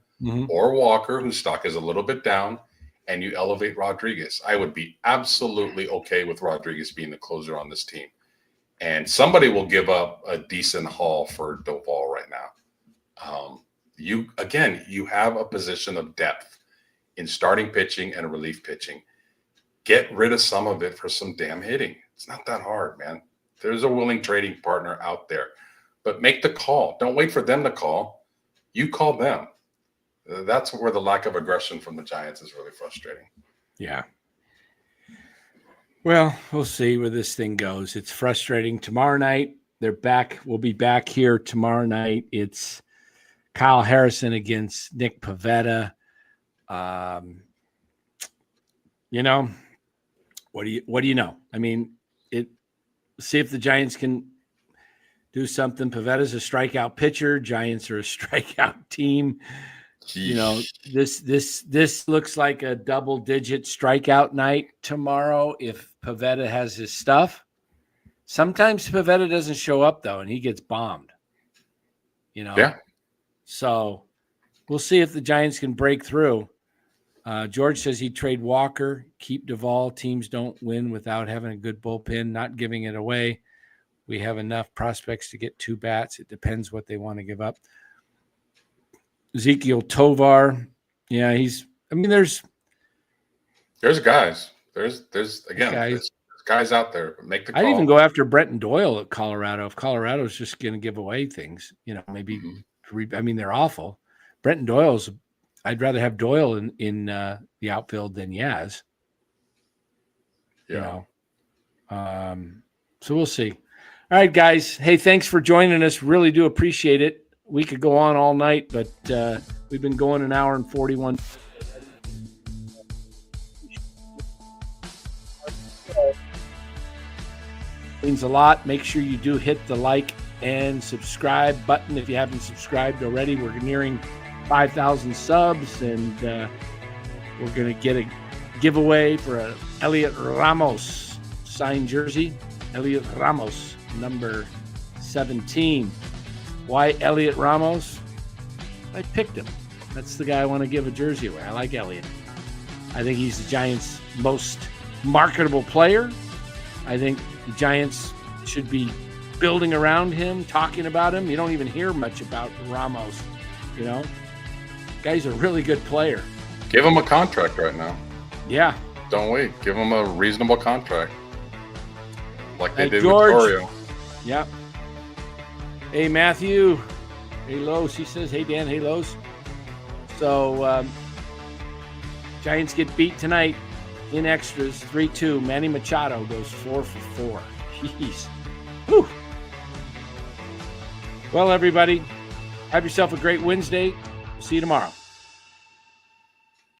or Walker, whose stock is a little bit down, and you elevate Rodriguez. I would be absolutely okay with Rodriguez being the closer on this team. And somebody will give up a decent haul for Doval right now. You have a position of depth in starting pitching and relief pitching. get rid of some of it for some damn hitting. It's not that hard, man. There's a willing trading partner out there, but make the call. Don't wait for them to call. You call them. That's where the lack of aggression from the Giants is really frustrating. Yeah. Well, we'll see where this thing goes. It's frustrating. Tomorrow night, they're back. We'll be back here tomorrow night. It's Kyle Harrison against Nick Pivetta. You know, what do you know? I mean, see if the Giants can do something. Pivetta's a strikeout pitcher. Giants are a strikeout team. You know, this looks like a double-digit strikeout night tomorrow if Pivetta has his stuff. Sometimes Pivetta doesn't show up, though, and he gets bombed. You know? Yeah. So we'll see if the Giants can break through. George says he'd trade Walker, keep Doval. Teams don't win without having a good bullpen, not giving it away. We have enough prospects to get 2 bats. It depends what they want to give up. Ezekiel Tovar. Yeah, there's guys. There's guys out there. Make the call. I'd even go after Brenton Doyle at Colorado. If Colorado's just going to give away things, maybe they're awful. Brenton Doyle's, I'd rather have Doyle in the outfield than Yaz. Yeah. So we'll see. All right, guys. Hey, thanks for joining us. Really do appreciate it. We could go on all night, but we've been going an hour and 41. Means a lot. Make sure you do hit the like and subscribe button if you haven't subscribed already. We're nearing 5,000 subs, and we're going to get a giveaway for a Elliot Ramos signed jersey. Elliot Ramos, number 17. Why Elliot Ramos? I picked him. That's the guy I want to give a jersey away. I like Elliot. I think he's the Giants' most marketable player. I think the Giants should be building around him, talking about him. You don't even hear much about Ramos, Guy's a really good player. Give him a contract right now. Yeah. Don't wait. Give him a reasonable contract. Like they did George. with Torrio. Yep. Hey, Matthew. Hey, Los. He says, hey, Dan. Hey, Los. So, Giants get beat tonight in extras, 3-2. Manny Machado goes 4 for 4. Jeez. Whew. Well, everybody, have yourself a great Wednesday. See you tomorrow.